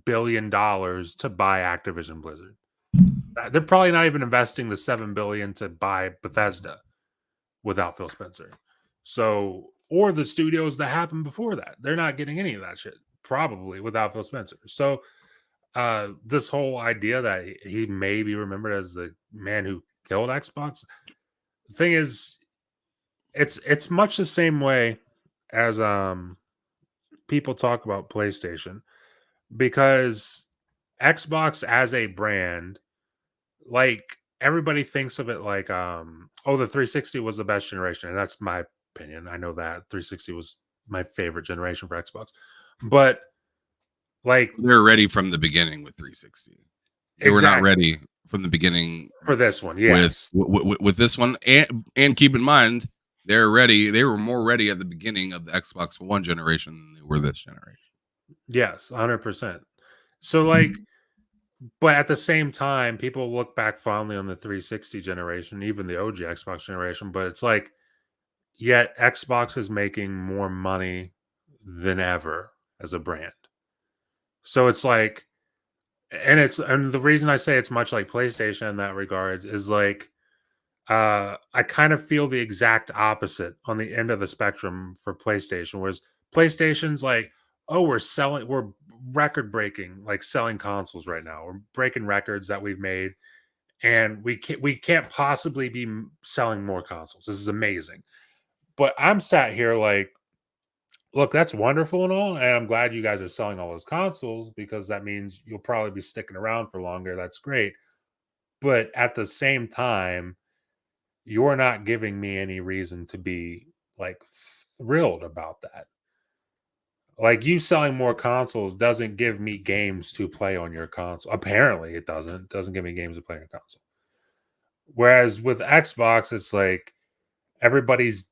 billion to buy Activision Blizzard. They're probably not even investing the $7 billion to buy Bethesda without Phil Spencer. So, or the studios that happened before that, they're not getting any of that shit probably without Phil Spencer. So, this whole idea that he may be remembered as the man who killed Xbox, the thing is, it's much the same way as people talk about PlayStation because Xbox as a brand, like everybody thinks of it like oh, the 360 was the best generation, and that's my opinion. I know that 360 was my favorite generation for Xbox. But Like They're ready from the beginning with 360. They were not exactly ready from the beginning for this one. with Yes. with this one, and keep in mind they're ready. They were more ready at the beginning of the Xbox One generation than they were this generation. Yes, 100%. So like but at the same time, people look back fondly on the 360 generation, even the OG Xbox generation, but it's like yet Xbox is making more money than ever as a brand. So it's like and the reason I say it's much like PlayStation in that regard is like I kind of feel the exact opposite on the end of the spectrum for PlayStation, whereas PlayStation's like, oh, we're record breaking, like selling consoles right now. We're breaking records that we've made, and we can't possibly be selling more consoles. This is amazing. But I'm sat here like, look, that's wonderful and all, and I'm glad you guys are selling all those consoles because that means you'll probably be sticking around for longer. That's great. But at the same time, you're not giving me any reason to be like thrilled about that. Like you selling more consoles doesn't give me games to play on your console. Apparently, it doesn't. It doesn't give me games to play on your console. Whereas with Xbox, it's like everybody's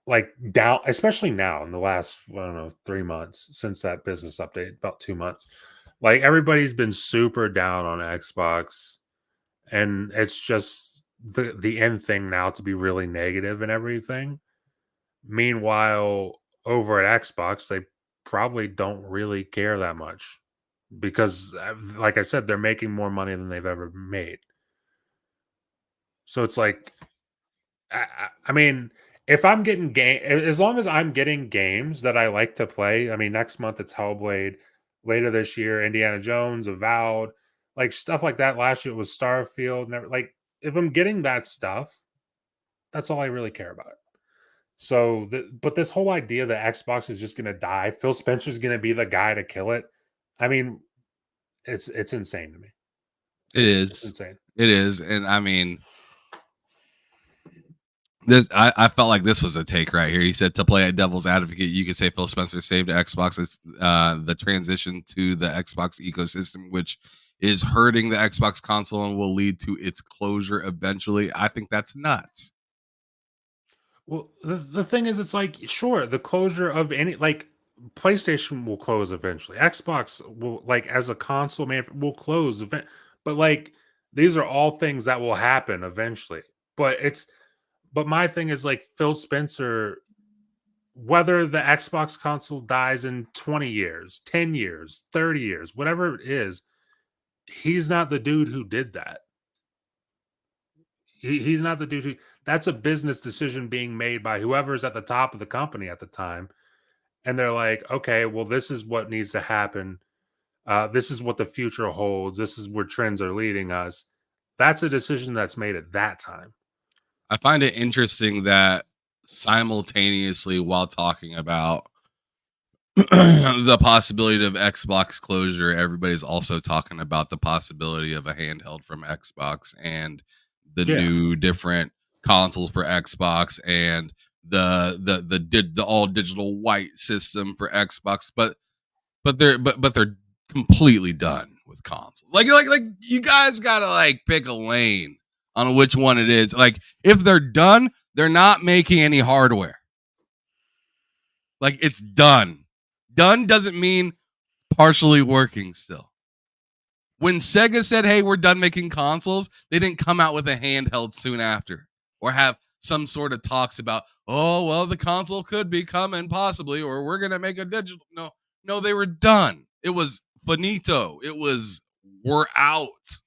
like down, especially now in the last, I don't know, 3 months since that business update, about 2 months. Like everybody's been super down on Xbox, and it's just the end thing now to be really negative and everything. Meanwhile, over at Xbox, they probably don't really care that much because, like I said, they're making more money than they've ever made. So it's like, I mean, if I'm getting game, as long as I'm getting games that I like to play. I mean, next month it's Hellblade. Later this year, Indiana Jones, Avowed, like stuff like that. Last year it was Starfield. Never like if I'm getting that stuff, that's all I really care about. So, but this whole idea that Xbox is just going to die, Phil Spencer's going to be the guy to kill it. I mean, it's insane to me. It It's is, insane. it is, and I mean, this I felt like this was a take right here. He said to play a devil's advocate, you could say Phil Spencer saved Xbox's the transition to the Xbox ecosystem, which is hurting the Xbox console and will lead to its closure eventually. I think that's nuts. Well, the thing is, it's like sure, the closure of any like PlayStation will close eventually. Xbox will like as a console man will close event, but like these are all things that will happen eventually. But it's but my thing is like Phil Spencer, whether the Xbox console dies in 20 years, 10 years, 30 years, whatever it is, he's not the dude who did that. He's not the dude who that's a business decision being made by whoever's at the top of the company at the time. And they're like, okay, well, this is what needs to happen. This is what the future holds. This is where trends are leading us. That's a decision that's made at that time. I find it interesting that simultaneously, while talking about the possibility of Xbox closure, everybody's also talking about the possibility of a handheld from Xbox and the Yeah. new different consoles for Xbox and the all digital white system for Xbox, but they're completely done with consoles. Like you guys gotta like pick a lane on which one it is. Like if they're done, they're not making any hardware. Like it's done. Done doesn't mean partially working still. When Sega said, "Hey, we're done making consoles," they didn't come out with a handheld soon after or have some sort of talks about, "Oh, well, the console could be coming possibly or we're going to make a digital." No. No, they were done. It was finito. It was we're out.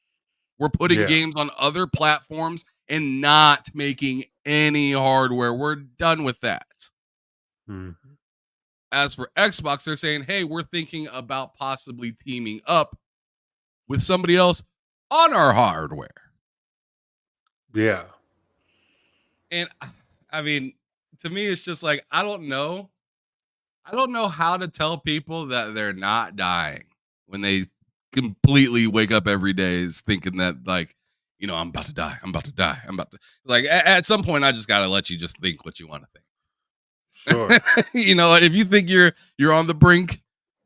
We're putting Yeah. games on other platforms and not making any hardware. We're done with that. Mhm. As for Xbox, they're saying, "Hey, we're thinking about possibly teaming up with somebody else on our hardware." Yeah. And I mean, to me, it's just like, I don't know. I don't know how to tell people that they're not dying when they completely wake up every day is thinking that, like, I'm about to die. I'm about to die. I'm about to, like, at some point, I just got to let you just think what you want to Sure. think. If you think you're on the brink,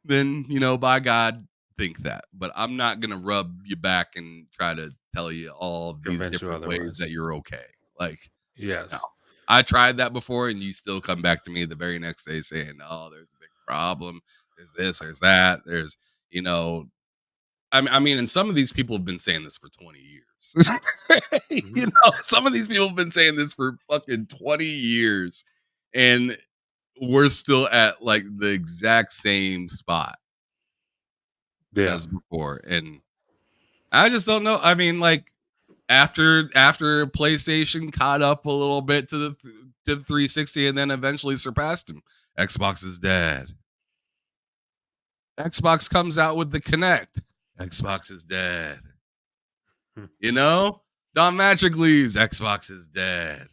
then by God, think that. But I'm not gonna rub you back and try to tell you all these Convince you different ways that otherwise. you're okay. Like, no. Yes. I tried that before, and you still come back to me the very next day saying, "Oh, there's a big problem. There's this, there's that. There's, you know." I mean, and some of these people have been saying this for 20 years. Mhm. Some of these people have been saying this for fucking 20 years, and we're still at like the exact same spot Yeah. as before. And I just don't know. I mean, like after PlayStation caught up a little bit to the 360 and then eventually surpassed him, Xbox is dead. Xbox comes out with the Kinect. Xbox is dead. Hmm. You know, Don Magic leaves. Xbox is dead.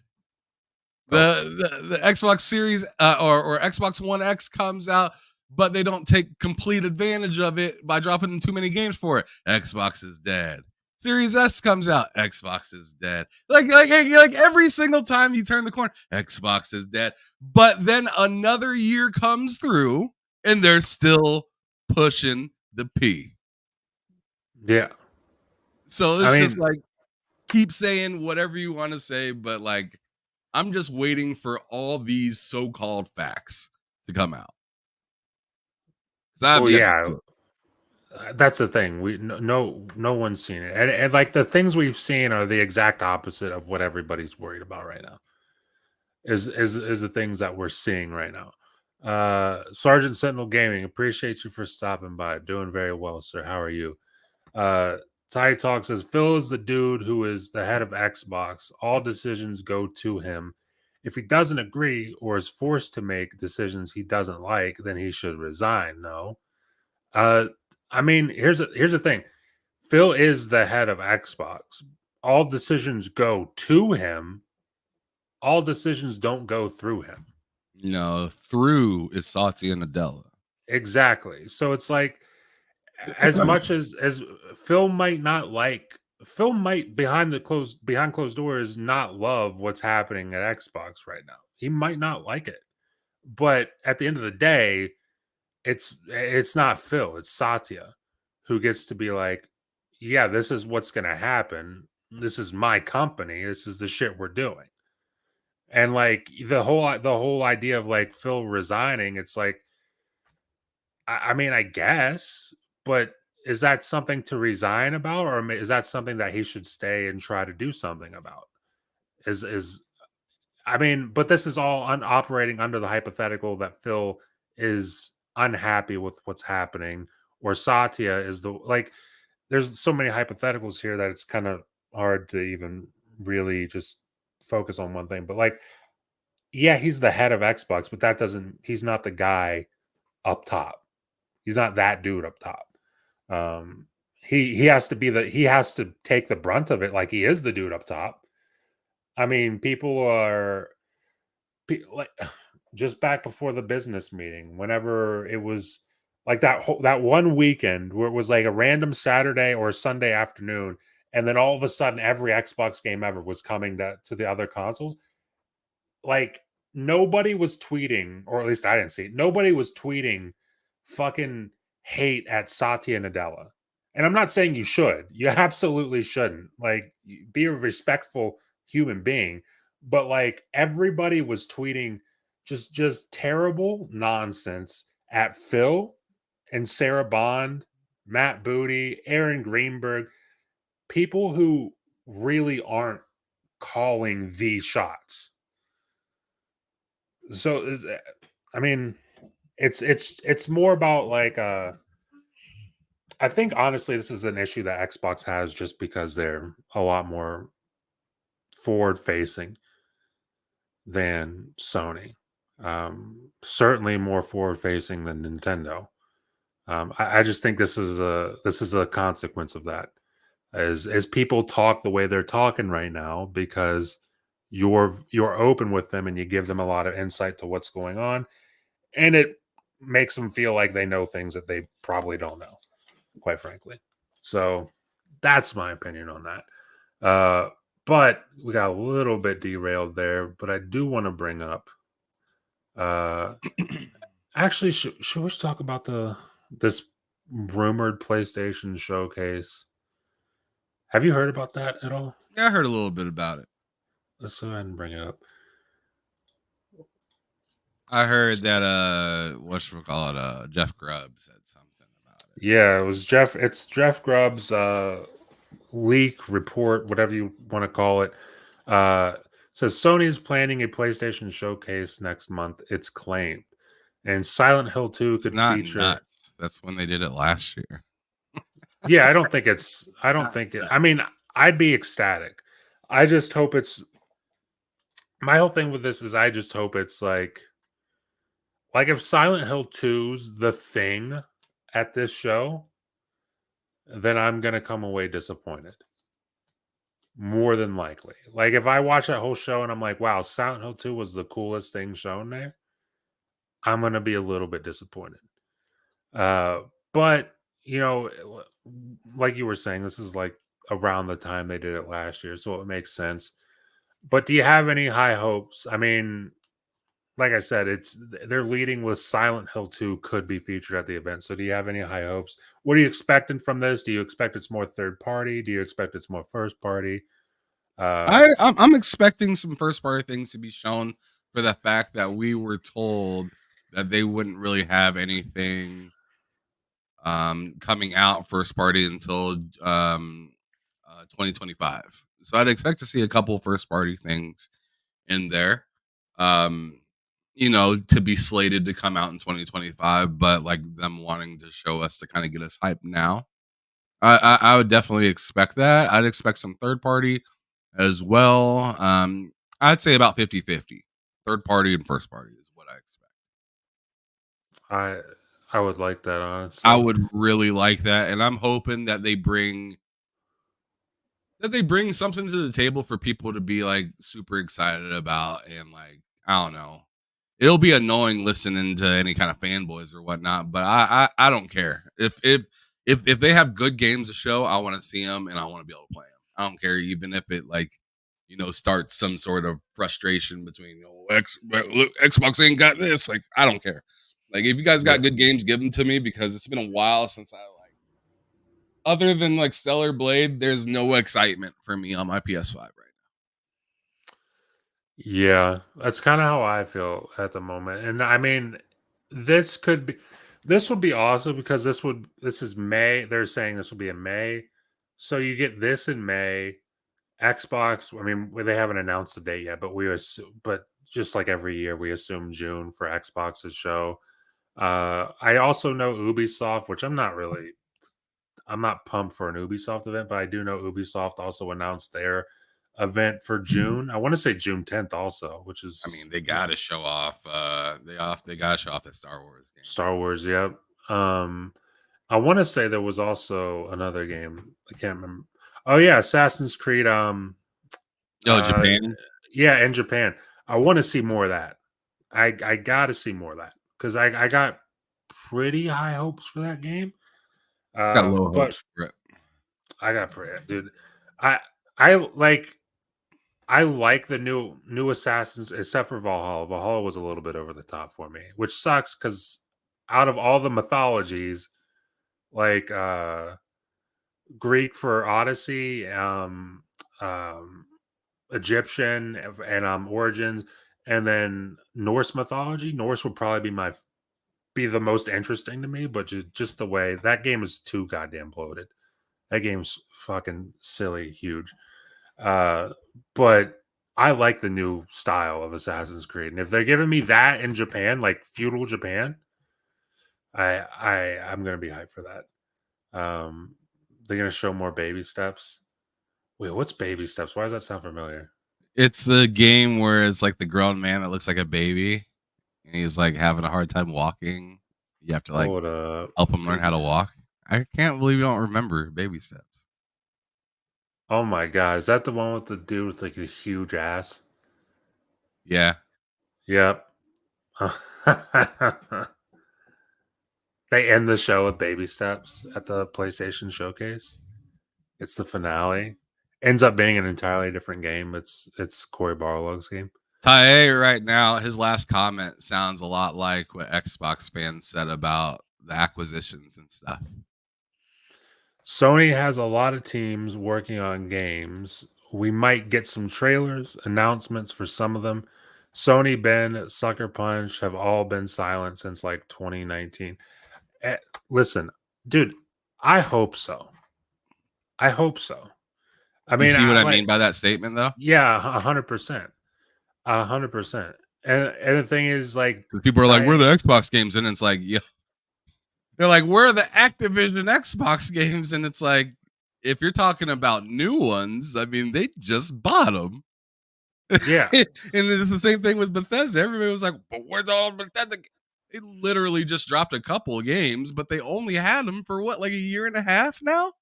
Oh, The Xbox Series or Xbox One X comes out, but they don't take complete advantage of it by dropping in too many games for it. Xbox is dead. Series S comes out. Xbox is dead. Like every single time you turn the corner, Xbox is dead. But then another year comes through, and they're still pushing the P. yeah. So I it's just mean, like keep saying whatever you want to say, but like I'm just waiting for all these so-called facts to come out because I have well, yet to yeah. see it. That's the thing. No one's seen it, and like the things we've seen are the exact opposite of what everybody's worried about right now. Is the things that we're seeing right now. Sergeant Sentinel Gaming, appreciate you for stopping by. Doing very well, sir. How are you? Uh, Ty Talk says Phil is the dude who is the head of Xbox. All decisions go to him. If he doesn't agree or is forced to make decisions he doesn't like, then he should resign. No. Uh, I mean, here's the thing. Phil is the head of Xbox. All decisions go to him. All decisions don't go through him. Through is Satya and Adela. Exactly. So it's like as much as Phil might not like Phil might behind closed doors not love what's happening at Xbox right now. He might not like it. But at the end of the day, it's not Phil, it's Satya who gets to be like, yeah, this is what's going to happen. This is my company. This is the shit we're doing. And like the whole idea of like Phil resigning, it's like I mean, I guess, but is that something to resign about, or is that something that he should stay and try to do something about? Is I mean, but this is all operating under the hypothetical that Phil is unhappy with what's happening, or Satya is the like. There's so many hypotheticals here that it's kind of hard to even really just focus on one thing. But like, yeah, he's the head of Xbox, but that doesn't. He's not the guy up top. He's not that dude up top. Um, he has to be he has to take the brunt of it, like he is the dude up top. I mean, people are like just back before the business meeting, whenever it was like that one weekend where it was like a random Saturday or Sunday afternoon, and then all of a sudden every Xbox game ever was coming to the other consoles. Like nobody was tweeting, or at least I didn't see it. Nobody was tweeting fucking hate at Satya Nadella. And I'm not saying you should. You absolutely shouldn't. Like be a respectful human being. But like everybody was tweeting just terrible nonsense at Phil and Sarah Bond, Matt Booty, Aaron Greenberg, people who really aren't calling the shots. So I mean, it's more about like I think honestly this is an issue that Xbox has just because they're a lot more forward facing than Sony. Certainly more forward facing than Nintendo. I just think this is a consequence of that. As people talk the way they're talking right now because you're open with them and you give them a lot of insight to what's going on, and it makes them feel like they know things that they probably don't know, quite frankly. So that's my opinion on that. But we got a little bit derailed there, but I do want to bring up actually should we talk about the this rumored PlayStation showcase. Have you heard about that at all? Yeah, I heard a little bit about it. Let's go ahead and bring it up. I heard that whatchamacallit, Jeff Grubb said something about it. Yeah, it was Jeff. It's Jeff Grubb's leak report, whatever you want to call it. Uh, says Sony is planning a PlayStation showcase next month. It's claimed, and Silent Hill 2 It's could not feature. nuts. That's when they did it last year. Yeah, I don't think it's. I don't Not think it. nuts. I mean, I'd be ecstatic. I just hope it's. My whole thing with this is I just hope it's like if Silent Hill 2's the thing at this show, then I'm gonna come away disappointed. More than likely. Like if I watch that whole show and I'm like, wow, Silent Hill 2 was the coolest thing shown there, I'm gonna be a little bit disappointed. Uh, but you know, like you were saying, this is like around the time they did it last year, so it makes sense. But do you have any high hopes? I mean, like I said, it's they're leading with Silent Hill 2 could be featured at the event. So do you have any high hopes? What are you expecting from this? Do you expect it's more third party? Do you expect it's more first party? Uh I'm expecting some first party things to be shown for the fact that we were told that they wouldn't really have anything coming out first party until 2025. So I'd expect to see a couple first party things in there. Um to be slated to come out in 2025, but like them wanting to show us to kind of get us hyped now. I would definitely expect that. I'd expect some third party as well. I'd say about 50-50. Third party and first party is what I expect. I I would like that I honestly. would really like that, and I'm hoping that they bring something to the table for people to be like super excited about, and like I don't know, it'll be annoying listening to any kind of fanboys or whatnot, but I don't care if they have good games to show. I want to see them and I want to be able to play them. I don't care even if it like starts some sort of frustration between look, Xbox ain't got this. Like I don't care. Like if you guys Yeah. got good games, give them to me because it's been a while since I like other than like Stellar Blade. There's no excitement for me on my PS5 right Yeah, that's kind of how I feel at the moment. And I mean, this could be this would be awesome because this is May. They're saying this will be in May. So you get this in May. Xbox, I mean, they haven't announced the date yet, but we assume, but just like every year, we assume June for Xbox's show. I also know Ubisoft, which I'm not pumped for an Ubisoft event, but I do know Ubisoft also announced their event for now. June. I want to say June 10th also, which I is mean, they gotta show off. They gotta show off the Star Wars game. Star Wars. Yep. I want to say there was also another game. I can't remember. Oh yeah, Assassin's Creed. Oh, Uh, Japan. yeah, in Japan. I want to see more of that. I got to see more of that because I got pretty high hopes for that game. Got low But hopes for it. I got pretty, dude. I I like I like the new Assassins, except for Valhalla. Valhalla was a little bit over the top for me, which sucks because out of all the mythologies, like Greek for Odyssey, um, Egyptian, and Origins, and then Norse mythology. Norse would probably be the most interesting to me, but just the way that game is too goddamn bloated. That game's fucking silly, huge. Uh, but I like the new style of Assassin's Creed, and if they're giving me that in Japan, like feudal Japan, I'm gonna be hyped for that. They're gonna show more baby steps. Wait, what's baby steps? Why does that sound familiar? It's the game where it's like the grown man that looks like a baby, and he's like having a hard time walking. You have to like Hold up, help him learn how baby. to walk. I can't believe you don't remember baby steps. Oh my god, is that the one with the dude with like a huge ass? Yeah, Yep. They end the show with baby steps at the PlayStation showcase. It's the finale. Ends up being an entirely different game. It's Corey Barlog's game. Tae right now, his last comment sounds a lot like what Xbox fans said about the acquisitions and stuff. Sony has a lot of teams working on games. We might get some trailers, announcements for some of them. Sony, Ben, Sucker Punch have all been silent since like 2019. Eh, Listen, dude, I hope so. I hope so. I You mean, see what I I like, mean by that statement, though? yeah, 100%, 100%. And the thing is, like, Because people are like, "Where are Ty, the Xbox games?" And it's like, yeah, they're like, "Where are the Activision Xbox games?" And it's like, if you're talking about new ones, I mean, they just bought them. yeah, And it's the same thing with Bethesda. Everybody was like, "But where's all Bethesda?" They literally just dropped a couple of games, but they only had them for what, like a year and a half now,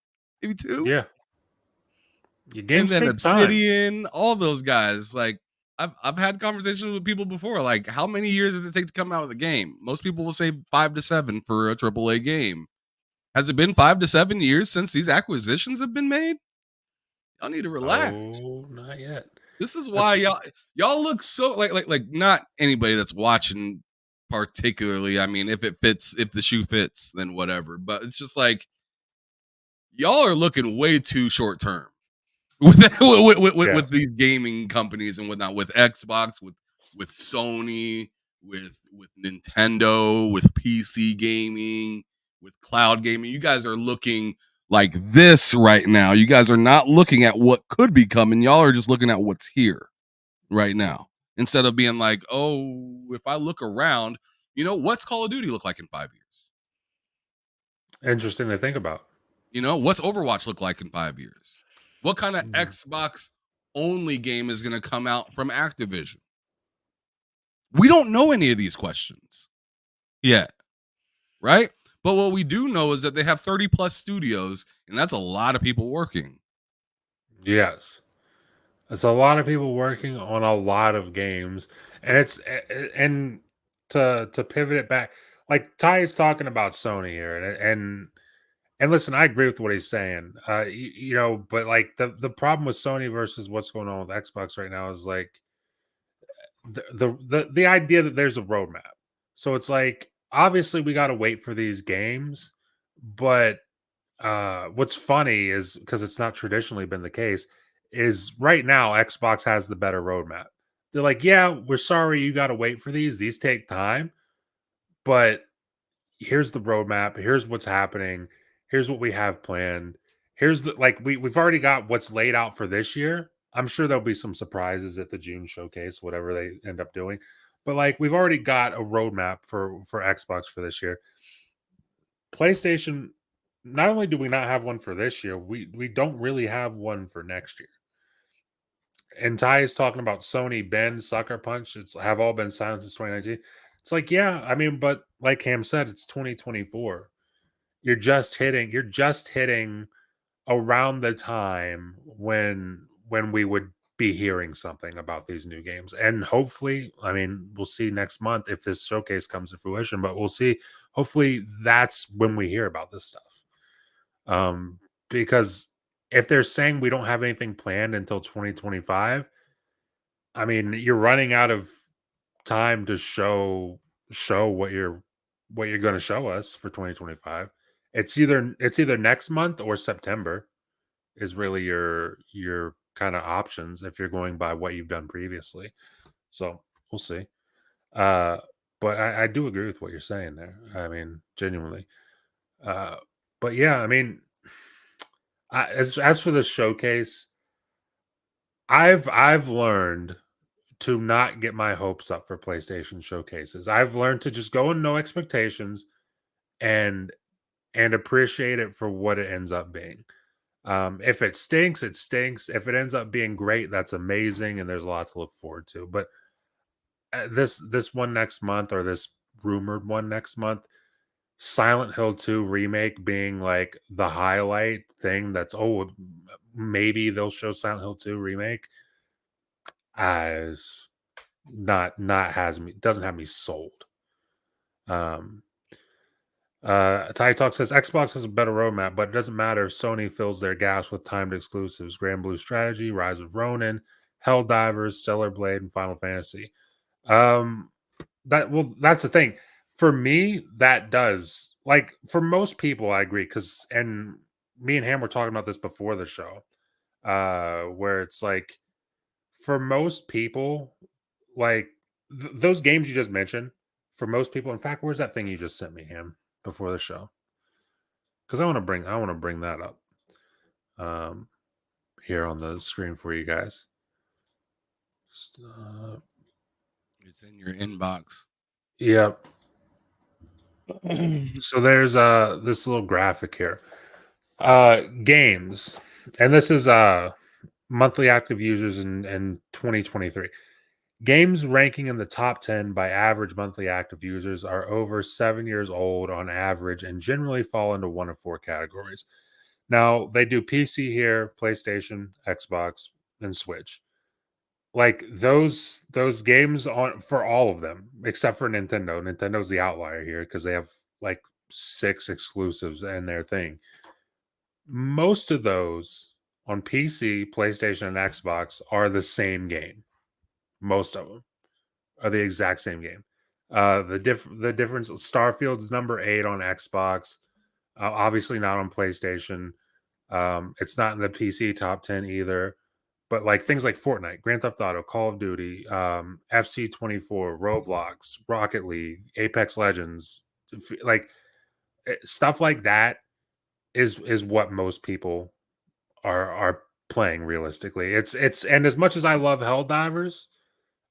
maybe two. yeah. Your And games then take time. Obsidian, all those guys. Like I've had conversations with people before. Like, how many years does it take to come out with a game? Most people will say 5 to 7 for a AAA game. Has it been 5 to 7 years since these acquisitions have been made? Y'all need to relax. No, not yet. This is That's why y'all look so like not anybody that's watching particularly. I mean, if it fits, if the shoe fits, then whatever. But it's just like y'all are looking way too short term with, yeah. with these gaming companies and whatnot, with Xbox, with Sony, with Nintendo, with PC gaming, with cloud gaming. You guys are looking like this right now. You guys are not looking at what could be coming. Y'all are just looking at what's here right now. Instead of being like, oh, if I look around, what's Call of Duty look like in 5 years? Interesting to think about. What's Overwatch look like in 5 years? What kind of Mm. Xbox only game is going to come out from Activision? We don't know any of these questions yet, right? But what we do know is that they have 30 plus studios, and that's a lot of people working. Yes. It's a lot of people working on a lot of games. And and to pivot it back, like Ty is talking about Sony here, and listen, I agree with what he's saying. But like the problem with Sony versus what's going on with Xbox right now is like the idea that there's a roadmap. So it's like obviously we got to wait for these games, but what's funny is because it's not traditionally been the case, is right now Xbox has the better roadmap. They're like, yeah, we're sorry you got to wait for these take time, but here's the roadmap, here's what's happening, here's what we have planned, here's the like we've already got what's laid out for this year. I'm sure there'll be some surprises at the June showcase, whatever they end up doing, but like we've already got a roadmap for Xbox for this year. PlayStation, not only do we not have one for this year, we don't really have one for next year. And Ty is talking about Sony, Ben, Sucker Punch. It's have all been silent since 2019. It's like, yeah, I mean, but like Cam said, it's 2024. You're just hitting around the time when we would be hearing something about these new games. And hopefully, I mean, we'll see next month if this showcase comes to fruition, but we'll see. Hopefully that's when we hear about this stuff. Because if they're saying we don't have anything planned until 2025, I mean, you're running out of time to show what you're going to show us for 2025. It's either next month or September is really your kind of options if you're going by what you've done previously. So we'll see. Uh, but I do agree with what you're saying there. I mean, genuinely. Uh, but yeah, I mean, as for the showcase, I've learned to not get my hopes up for PlayStation showcases. I've learned to just go in no expectations and appreciate it for what it ends up being. If it stinks, it stinks. If it ends up being great, that's amazing, and there's a lot to look forward to. But this one next month, or this rumored one next month, Silent Hill 2 remake being like the highlight thing. That's maybe they'll show Silent Hill 2 remake as not has me doesn't have me sold. Um, Ty Talk says Xbox has a better roadmap, but it doesn't matter if Sony fills their gaps with timed exclusives: Grand Blue Strategy, Rise of Ronin, Helldivers, Stellar Blade, and Final Fantasy. Um, that's the thing. for me, that does like for most people, I agree. Cause and me and Ham were talking about this before the show, where it's like for most people, like those games you just mentioned, for most people, in fact, where's that thing you just sent me, Ham, before the show? Because I want to bring that up um, here on the screen for you guys. Uh, It's in your inbox. yeah. So there's this little graphic here. Games, and this is monthly active users in 2023. Games ranking in the top 10 by average monthly active users are over 7 years old on average and generally fall into one of four categories. Now, they do PC here, PlayStation, Xbox, and Switch. Like those games on for all of them, except for Nintendo. Nintendo's the outlier here because they have like six exclusives in their thing. Most of those on PC, PlayStation, and Xbox are the same game. Most of them are the exact same game. The difference Starfield's number 8 on Xbox, obviously not on PlayStation. It's not in the PC top 10 either. But like things like Fortnite, Grand Theft Auto, Call of Duty, FC 24, Roblox, Rocket League, Apex Legends, like stuff like that is what most people are playing realistically. It's and as much as I love Helldivers,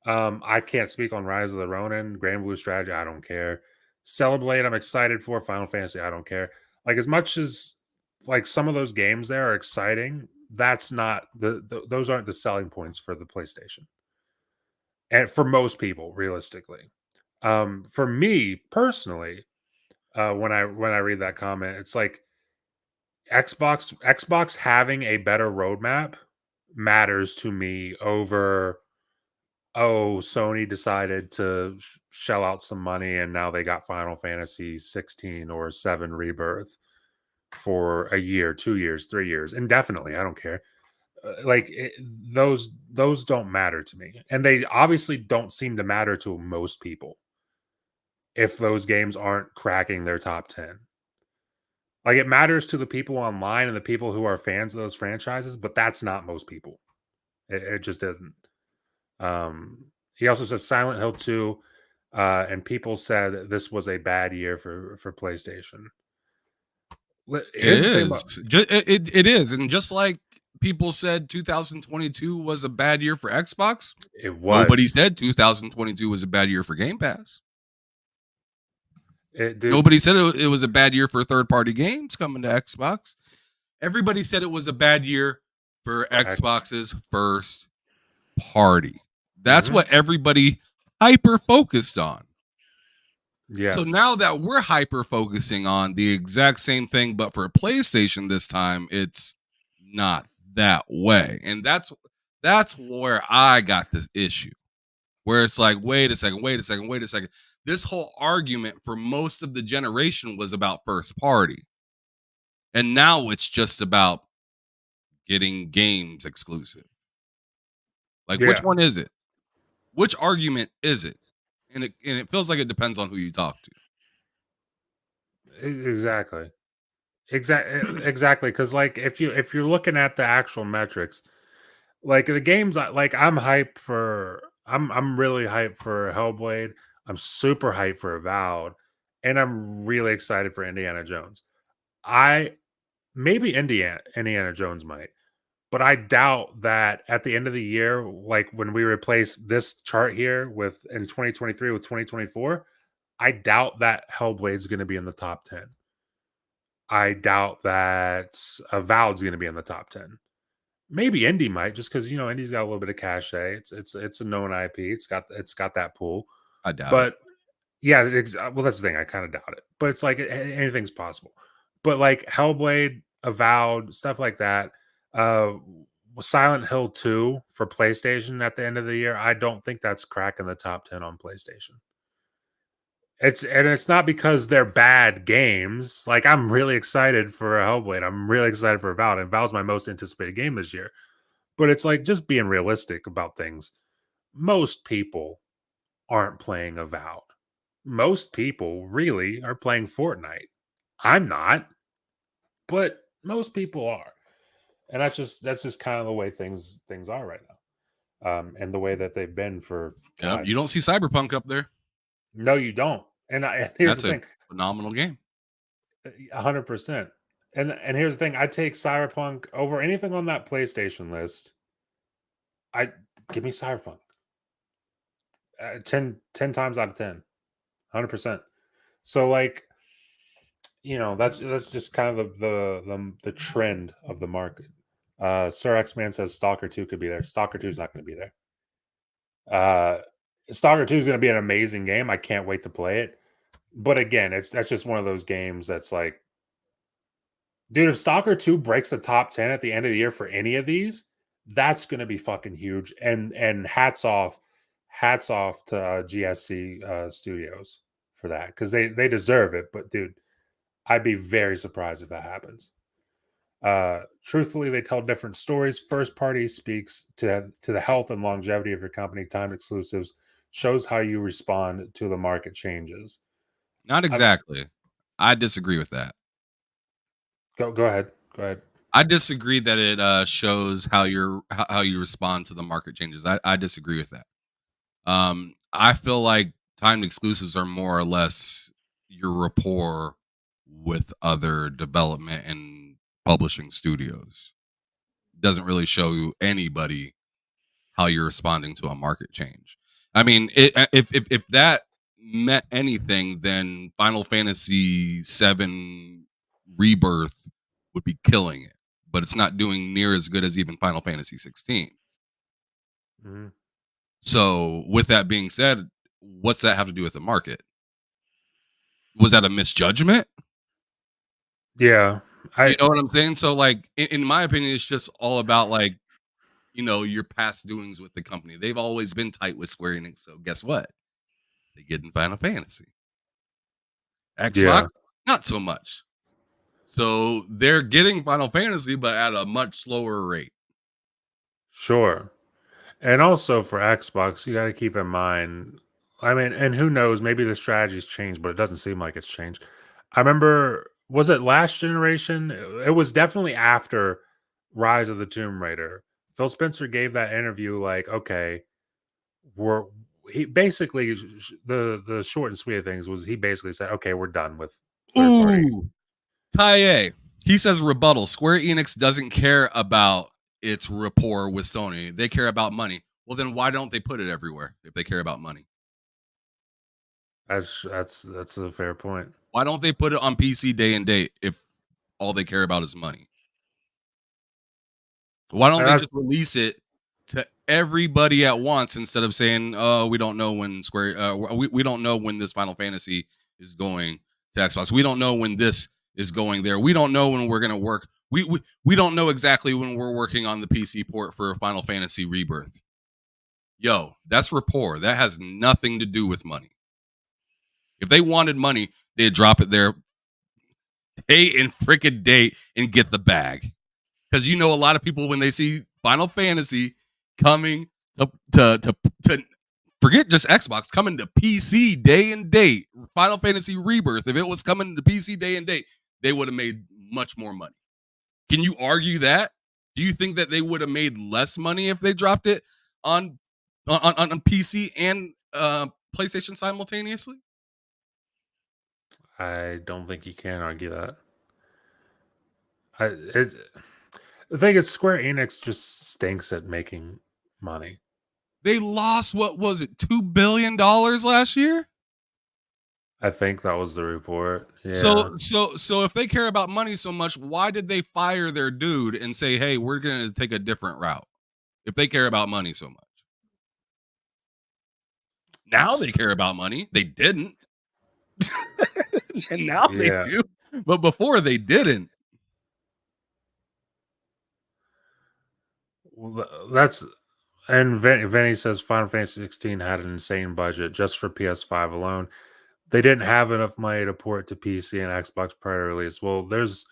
I can't speak on Rise of the Ronin, Grand Blue Strategy. I don't care. Celebrate, I'm excited for. Final Fantasy, I don't care. Like as much as like some of those games there are exciting, that's not those aren't the selling points for the PlayStation, and for most people, realistically. For me personally, when I read that comment, it's like Xbox having a better roadmap matters to me over oh, Sony decided to shell out some money and now they got Final Fantasy 16 or 7 Rebirth for a year, 2 years, 3 years, indefinitely. I don't care. Like those don't matter to me. And they obviously don't seem to matter to most people if those games aren't cracking their top 10. Like it matters to the people online and the people who are fans of those franchises, but that's not most people. It just isn't. He also says Silent Hill 2, and people said this was a bad year for PlayStation. It Here's the thing is. about It is. And just like people said 2022 was a bad year for Xbox, it nobody was said 2022 was a bad year for Game Pass. it, dude. Nobody said it was a bad year for third party games coming to Xbox. Everybody said it was a bad year for For X, Xbox's first party. That's hmm what everybody hyper focused on. So yes, now that we're hyper focusing on the exact same thing, but for PlayStation this time, it's not that way. And that's where I got this issue. Where it's like, wait a second, wait a second, wait a second. This whole argument for most of the generation was about first party. And now it's just about getting games exclusive. Like, which yeah, one is it? Which argument is it? And it feels like it depends on who you talk exactly, to. exactly. Because like if you're looking at the actual metrics, like the games, like I'm really hyped for Hellblade. I'm super hyped for Avowed, and I'm really excited for Indiana Jones. I maybe Indiana Jones might, but I doubt that at the end of the year, like when we replace this chart here with in 2023 with 2024, I doubt that Hellblade's going to be in the top 10. I doubt that Avowed's going to be in the top 10. Maybe Indy might, just because Indy's got a little bit of cachet. It's a known IP. It's got that pull. I doubt it. But yeah, well, that's the thing. I kind of doubt it, but it's like anything's possible. But like Hellblade, Avowed, stuff like that. Uh, Silent Hill 2 for PlayStation at the end of the year. I don't think that's cracking the top 10 on PlayStation. It's not because they're bad games. Like I'm really excited for Hellblade. I'm really excited for Avowed, and Avowed's my most anticipated game this year. But it's like just being realistic about things. Most people aren't playing Avowed. most people really are playing Fortnite. I'm not, but most people are. And that's just kind of the way things are right now. And the way that they've been for Yep, God. you don't see Cyberpunk up there. No, you don't. And here's the That's a thing, phenomenal game. 100%. And here's the thing, I take Cyberpunk over anything on that PlayStation list. I Give me Cyberpunk. 10 times out of 10. 100%. So like, that's just kind of the trend of the market. Sir X Man says Stalker 2 could be there. Stalker 2 is not going to be there. Uh, Stalker 2 is going to be an amazing game. I can't wait to play it. But again, that's just one of those games that's like, dude, if Stalker 2 breaks the top 10 at the end of the year for any of these, that's going to be fucking huge. And hats off to GSC Studios for that, because they deserve it. But dude, I'd be very surprised if that happens. Truthfully, they tell different stories. First party speaks to the health and longevity of your company. Timed exclusives shows how you respond to the market changes. Not I'm exactly. I disagree with that. Go ahead. Go ahead. I disagree that it shows how you respond to the market changes. I disagree with that. I feel like timed exclusives are more or less your rapport with other development and publishing studios. Doesn't really show you anybody how you're responding to a market change. I mean, if that meant anything, then Final Fantasy VII Rebirth would be killing it, but it's not doing near as good as even Final Fantasy 16. Mhm. So, with that being said, what's that have to do with the market? Was that a misjudgment? Yeah, You I know what I'm saying? So, like, in my opinion, it's just all about like your past doings with the company. They've always been tight with Square Enix. So, guess what? They get in Final Fantasy. Xbox, yeah, not so much. So they're getting Final Fantasy, but at a much slower rate. sure. And also for Xbox, you got to keep in mind. I mean, and who knows? Maybe the strategy's changed, but it doesn't seem like it's changed. I remember, was it last generation? It was definitely after Rise of the Tomb Raider. Phil Spencer gave that interview like, okay, we're he basically the short and sweet of things was he basically said, okay, we're done with third party. Ooh, Taye. He says rebuttal. Square Enix doesn't care about its rapport with Sony. They care about money. Well, then why don't they put it everywhere if they care about money? That's a fair point. Why don't they put it on PC day and date if all they care about is money? Why don't And they that's just release it to everybody at once instead of saying, "Oh, we don't know when we don't know when this Final Fantasy is going to Xbox. We don't know when this is going there. We don't know when we're going to work. We don't know exactly when we're working on the PC port for Final Fantasy Rebirth." Yo, that's rapport. That has nothing to do with money. If they wanted money, they'd drop it there day and freaking day and get the bag. Because a lot of people when they see Final Fantasy coming to forget just Xbox coming to PC day and date, Final Fantasy Rebirth, if it was coming to PC day and date, they would have made much more money. Can you argue that? Do you think that they would have made less money if they dropped it on on PC and PlayStation simultaneously? I don't think you can argue that. It's the thing is Square Enix just stinks at making money. They lost what was it, $2 billion last year? I think that was the report. Yeah. So if they care about money so much, why did they fire their dude and say, "Hey, we're going to take a different route"? If they care about money so much. Now It's they care about money. They didn't. And now they yeah. do. But before they didn't. Well, that's and Vinny says Final Fantasy 16 had an insane budget just for PS5 alone. They didn't have enough money to port to PC and Xbox prior to release. Well, there's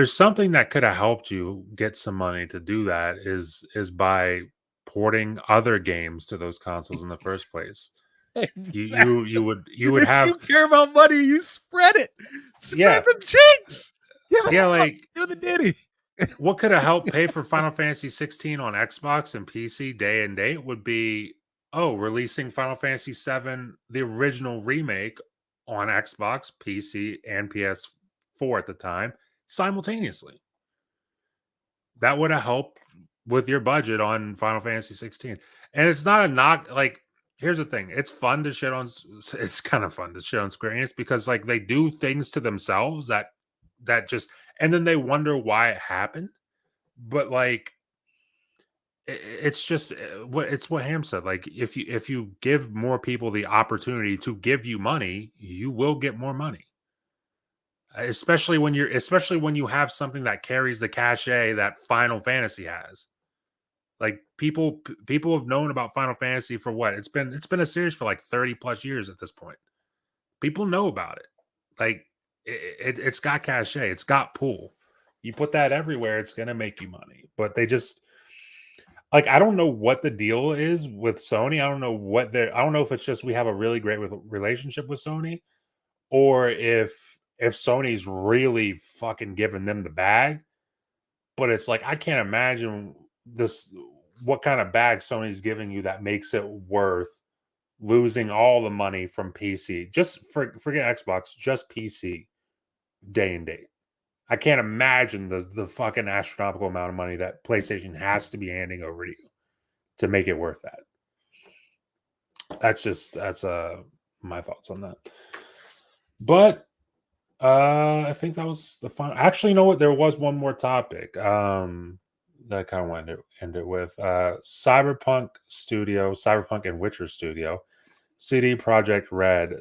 something that could have helped you get some money to do that is by porting other games to those consoles in the first place. Exactly. You would Because if have you care about money, you spread it. Spread yeah the cheeks. Give it yeah out. like Do the ditty. what could have helped pay for Final Fantasy 16 on Xbox and PC day and date would be releasing Final Fantasy 7 the original remake on Xbox, PC, and PS4 at the time simultaneously. That would have helped with your budget on Final Fantasy 16. And it's not a knock. Like, here's the thing: it's fun to shit on. It's kind of fun to shit on Square Enix because like they do things to themselves that just, and then they wonder why it happened. But like, it's just what Ham said. Like, if you give more people the opportunity to give you money, you will get more money. Especially when you have something that carries the cachet that Final Fantasy has. Like people have known about Final Fantasy for what? It's been a series for like 30 plus years at this point. People know about it. Like it's got cachet, it's got pull. You put that everywhere, it's gonna make you money. But they just like I don't know what the deal is with Sony. I don't know if it's just we have a really great relationship with Sony, or if Sony's really fucking giving them the bag. But it's like I can't imagine this what kind of bag Sony's giving you that makes it worth losing all the money from PC. Forget Xbox, just PC day and date. I can't imagine the fucking astronomical amount of money that PlayStation has to be handing over to you to make it worth that. That's my thoughts on that. But I think that was the fun. Actually, you know what? There was one more topic. That I kind of wanted to end it with. Cyberpunk and Witcher Studio, CD Project Red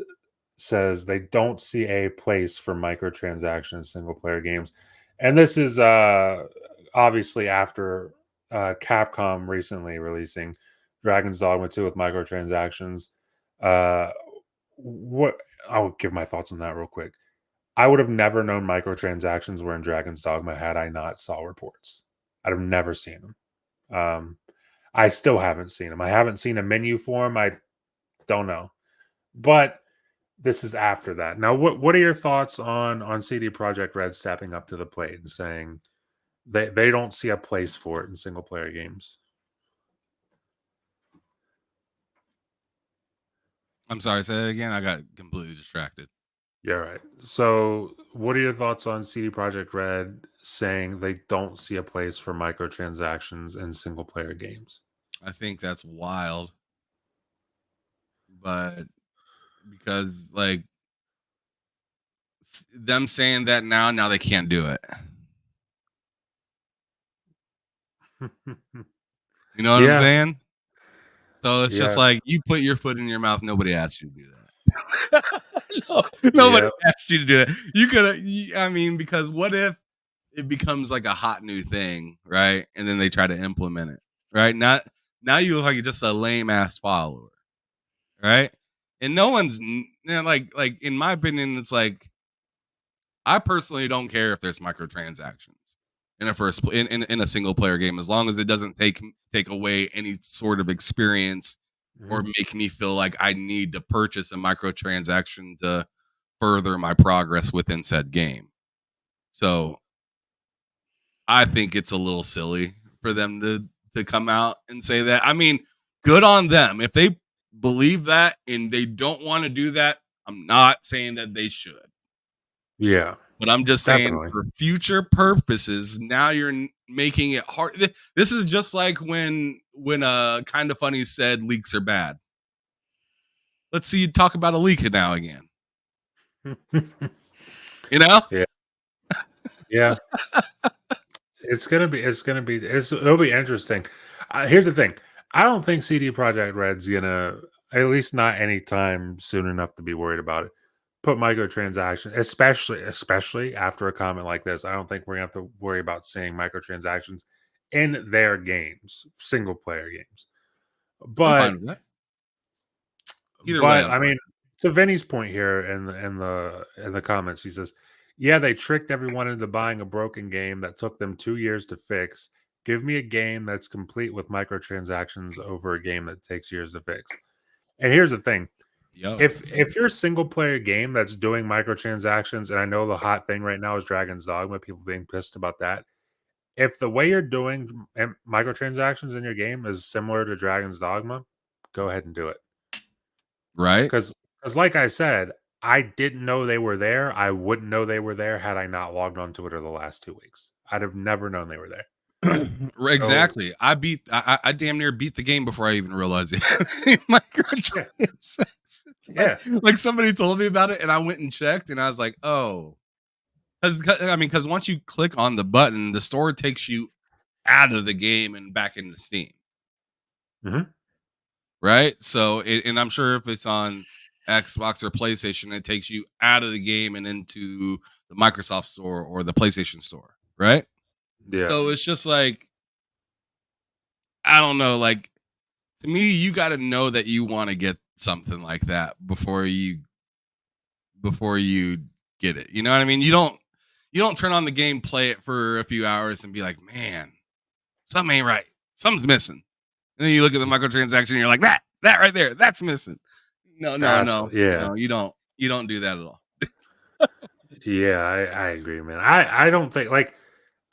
says they don't see a place for microtransactions in single player games. And this is obviously after Capcom recently releasing Dragon's Dogma 2 with microtransactions. Uh, what I'll give my thoughts on that real quick. I would have never known microtransactions were in Dragon's Dogma had I not saw reports. I'd have never seen them. I still haven't seen them. I haven't seen a menu for them. I don't know, but this is after that. Now, what are your thoughts on CD Project Red stepping up to the plate and saying they don't see a place for it in single player games? I'm sorry, say that again. I got completely distracted. Yeah, right. So, what are your thoughts on CD Project Red saying they don't see a place for microtransactions in single player games? I think that's wild, but because like them saying that now they can't do it. You know what I'm Yeah, saying? So it's just yeah, like you put your foot in your mouth. Nobody asked you to do that. No, nobody yeah, asked you to do that. You could have. I mean, because what if it becomes like a hot new thing, right? And then they try to implement it, right? Not now you look like you're just a lame ass follower, right? And no one's like in my opinion, it's like I personally don't care if there's microtransactions in a in a single player game as long as it doesn't take away any sort of experience or mhm, make me feel like I need to purchase a microtransaction to further my progress within said game. So I think it's a little silly for them to come out and say that. I mean, good on them. If they believe that and they don't want to do that, I'm not saying that they should. yeah, But I'm just saying definitely. for future purposes, now you're making it hard. This is just like when kind of funny said leaks are bad. Let's see you talk about a leak now again. You know? Yeah, yeah. It'll be interesting. Here's the thing. I don't think CD Projekt Red's gonna, at least not anytime soon enough to be worried about it, put microtransactions, especially after a comment like this. I don't think we're gonna have to worry about seeing microtransactions in their games, single player games. I'm fine But with that. Either way, but I'm I fine. mean, to Vinny's point here in the comments, he says, "Yeah, they tricked everyone into buying a broken game that took them 2 years to fix. Give me a game that's complete with microtransactions over a game that takes years to fix." And here's the thing. Yo, If you're a single player game that's doing microtransactions, and I know the hot thing right now is Dragon's Dogma, people being pissed about that. If the way you're doing microtransactions in your game is similar to Dragon's Dogma, go ahead and do it. right? Because like I said, I didn't know they were there. I wouldn't know they were there had I not logged on Twitter the last 2 weeks. I'd have never known they were there. So Exactly. I damn near beat the game before I even realized it. yeah, Microtransactions. yeah. Like somebody told me about it, and I went and checked, and I was like, oh, because once you click on the button, the store takes you out of the game and back into Steam, Hmm. right? So, and I'm sure if it's on Xbox or PlayStation, it takes you out of the game and into the Microsoft Store or the PlayStation Store, right? Yeah. So it's just like, I don't know, like, to me, you got to know that you want to get something like that before you get it. You know what I mean? You don't turn on the game, play it for a few hours, and be like, man, something ain't right. Something's missing. And then you look at the microtransaction, and you're like, that right there, that's missing. No, no, That's no, yeah. no. You don't do that at all. Yeah, I agree, man. I don't think like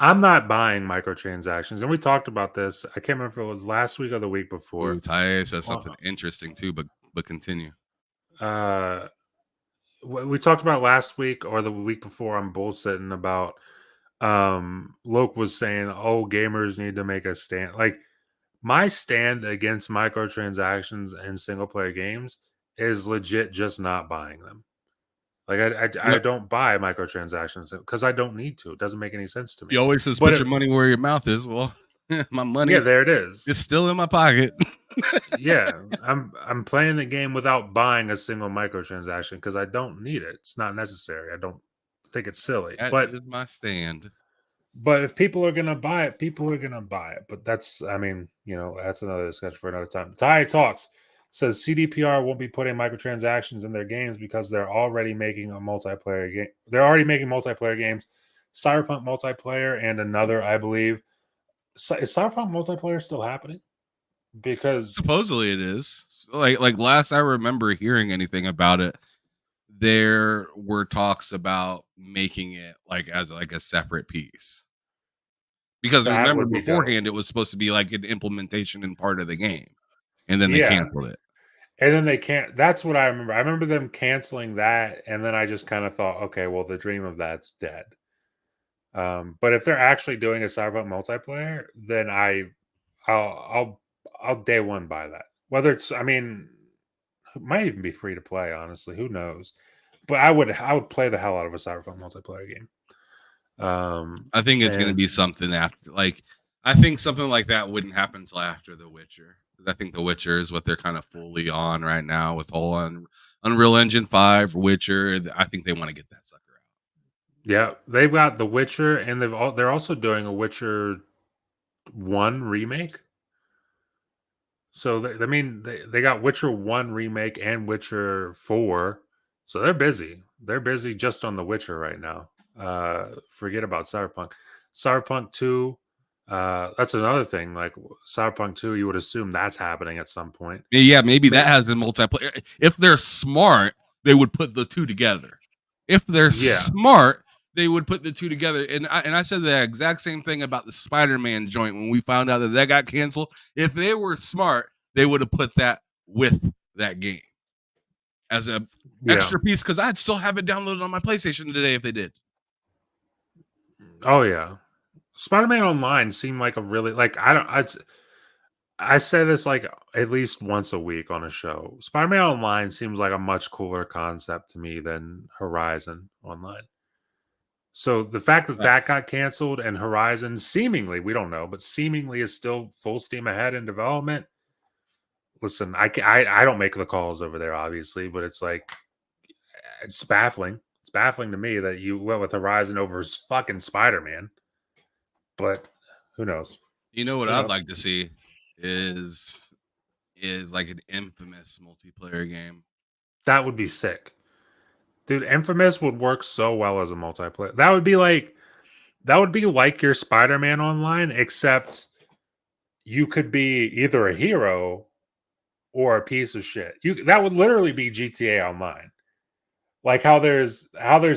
I'm not buying microtransactions. And we talked about this. I can't remember if it was last week or the week before. Ooh, Ty says Uh, something interesting too, but continue. uh we talked about last week or the week before on bullshitting about Loke was saying, "Oh, gamers need to make a stand." Like my stand against microtransactions and single player games is legit just not buying them. Like I Yep. don't buy microtransactions because I don't need to. It doesn't make any sense to He me. always says, But "Put it, your money where your mouth is." Well, my yeah, money there it is. is still in my pocket. Yeah, I'm playing the game without buying a single microtransaction because I don't need it. It's not necessary. I don't think it's silly. That But is my stand. if people are gonna buy it, people are gonna buy it. But that's I mean, that's another discussion for another time. Ty Talks says CDPR won't be putting microtransactions in their games because they're already making a multiplayer game. They're already making multiplayer games. Cyberpunk multiplayer and another, I believe. Is Cyberpunk multiplayer still happening? Because Supposedly it is. So, like last I remember hearing anything about it, there were talks about making it like as like a separate piece. Because that remember would be dope. beforehand it was supposed to be like an implementation and part of the game. And then they Yeah. canceled it. And then they can't. That's what I remember. I remember them canceling that, and then I just kind of thought, okay, well, the dream of that's dead. But if they're actually doing a Cyberpunk multiplayer, then I'll day one buy that. Whether it's, I mean, it might even be free to play. Honestly, who knows? But I would play the hell out of a Cyberpunk multiplayer game. I think it's gonna And be something after like I think something like that wouldn't happen until after The Witcher. I think The Witcher is what they're kind of fully on right now with whole Unreal Engine 5, Witcher. I think they want to get that sucker out. yeah, they've got The Witcher, and they're also doing a Witcher 1 remake. So I mean, they got Witcher 1 remake and Witcher 4. So they're busy. They're busy just on The Witcher right now. Forget about Cyberpunk. Cyberpunk 2, that's another thing. Like Cyberpunk 2, you would assume that's happening at some point. Yeah, maybe that But has a multiplayer. If they're smart, they would put the two together. If they're yeah, smart, they would put the two together. And I said the exact same thing about the Spider-Man joint when we found out that got canceled. If they were smart, they would have put that with that game as a yeah. extra piece because I'd still have it downloaded on my PlayStation today if they did. Oh yeah. Spider-Man Online seemed like a really like I don't I say this like at least once a week on a show. Spider-Man Online seems like a much cooler concept to me than Horizon Online. So the fact that that Facts. got canceled and Horizon seemingly, we don't know, but seemingly is still full steam ahead in development. Listen, I don't make the calls over there, obviously, but it's like it's baffling. It's baffling to me that you went with Horizon over fucking Spider Man. But who knows? You know what Who I'd knows? like to see is is like an infamous multiplayer game. That would be sick, dude. Infamous would work so well as a multiplayer. That would be like your Spider Man Online, except you could be either a hero or a piece of shit. That would literally be GTA Online. Like how there's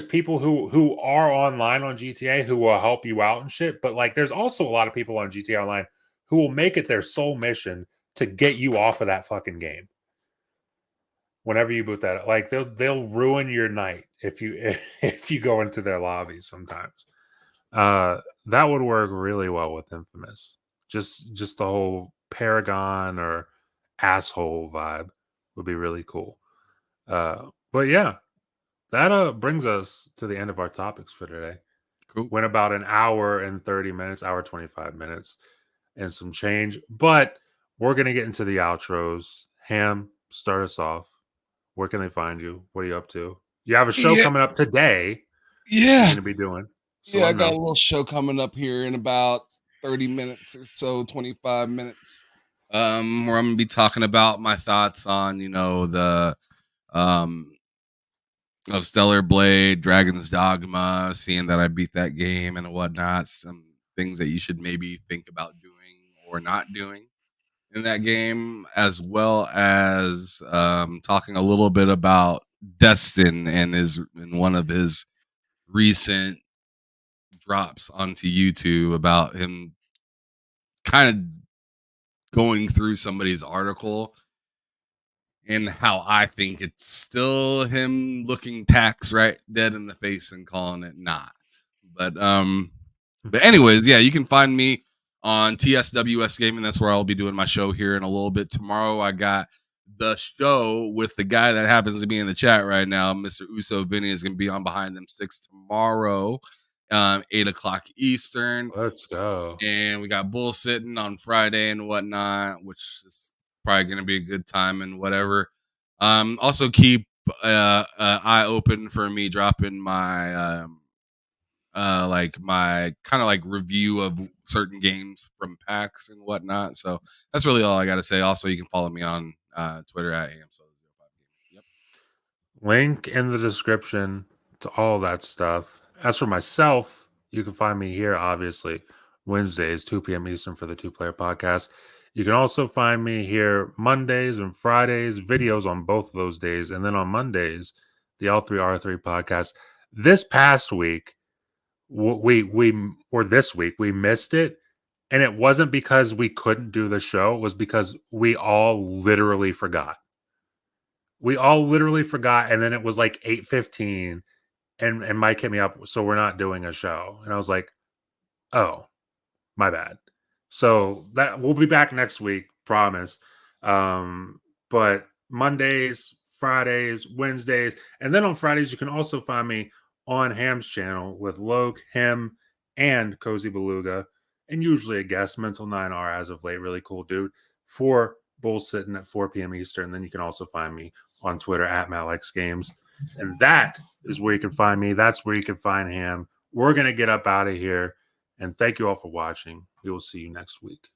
people who are online on GTA who will help you out and shit, but like there's also a lot of people on GTA Online who will make it their sole mission to get you off of that fucking game. Whenever you boot that, like they'll ruin your night if you if you go into their lobbies sometimes. That would work really well with Infamous. Just the whole Paragon or asshole vibe would be really cool. But yeah, that brings us to the end of our topics for today. Cool. Went about an hour and 30 minutes, hour 25 minutes, and some change. But we're gonna get into the outros. Ham, start us off. Where can they find you? What are you up to? You have a show Yeah, coming up today. You're yeah, gonna be doing. So yeah. let I them got a know. little show coming up here in about 30 minutes or so, 25 minutes. Where I'm gonna be talking about my thoughts on, the um of Stellar Blade, Dragon's Dogma, seeing that I beat that game and whatnot, some things that you should maybe think about doing or not doing in that game, as well as talking a little bit about Destin and one of his recent drops onto YouTube about him kind of going through somebody's article and how I think it's still him looking tax right dead in the face and calling it not. But but anyways, yeah, you can find me on TSWS Gaming. That's where I'll be doing my show here in a little bit. Tomorrow I got the show with the guy that happens to be in the chat right now, Mr. Uso Vinny, is gonna be on Behind Them Sticks tomorrow, 8 o'clock Eastern. Let's go. And we got bull sitting on Friday and whatnot, which is probably going to be a good time and whatever. Also keep eye open for me dropping my like my kind of like review of certain games from PAX and whatnot. So that's really all I got to say. Also, you can follow me on Twitter at AMSO05. Yep. Link in the description to all that stuff. As for myself, you can find me here, obviously, Wednesdays, 2 p.m. Eastern for the Two Player Podcast. You can also find me here Mondays and Fridays, videos on both of those days. And then on Mondays, the L3R3 podcast. This past week, or this week, we missed it. And it wasn't because we couldn't do the show, it was because we all literally forgot. We all literally forgot, and then it was like 8:15, and Mike hit me up, so we're not doing a show. And I was like, "Oh, my bad." So that we'll be back next week, promise. But Mondays, Fridays, Wednesdays, and then on Fridays you can also find me on Ham's channel with Loke, him, and Cozy Beluga, and usually a guest, Mental 9R as of late, really cool dude, for bull sitting at 4 p.m. Eastern. Then you can also find me on Twitter at MattLikesGames. And that is where you can find me. That's where you can find Ham. We're gonna get up out of here. And thank you all for watching. We will see you next week.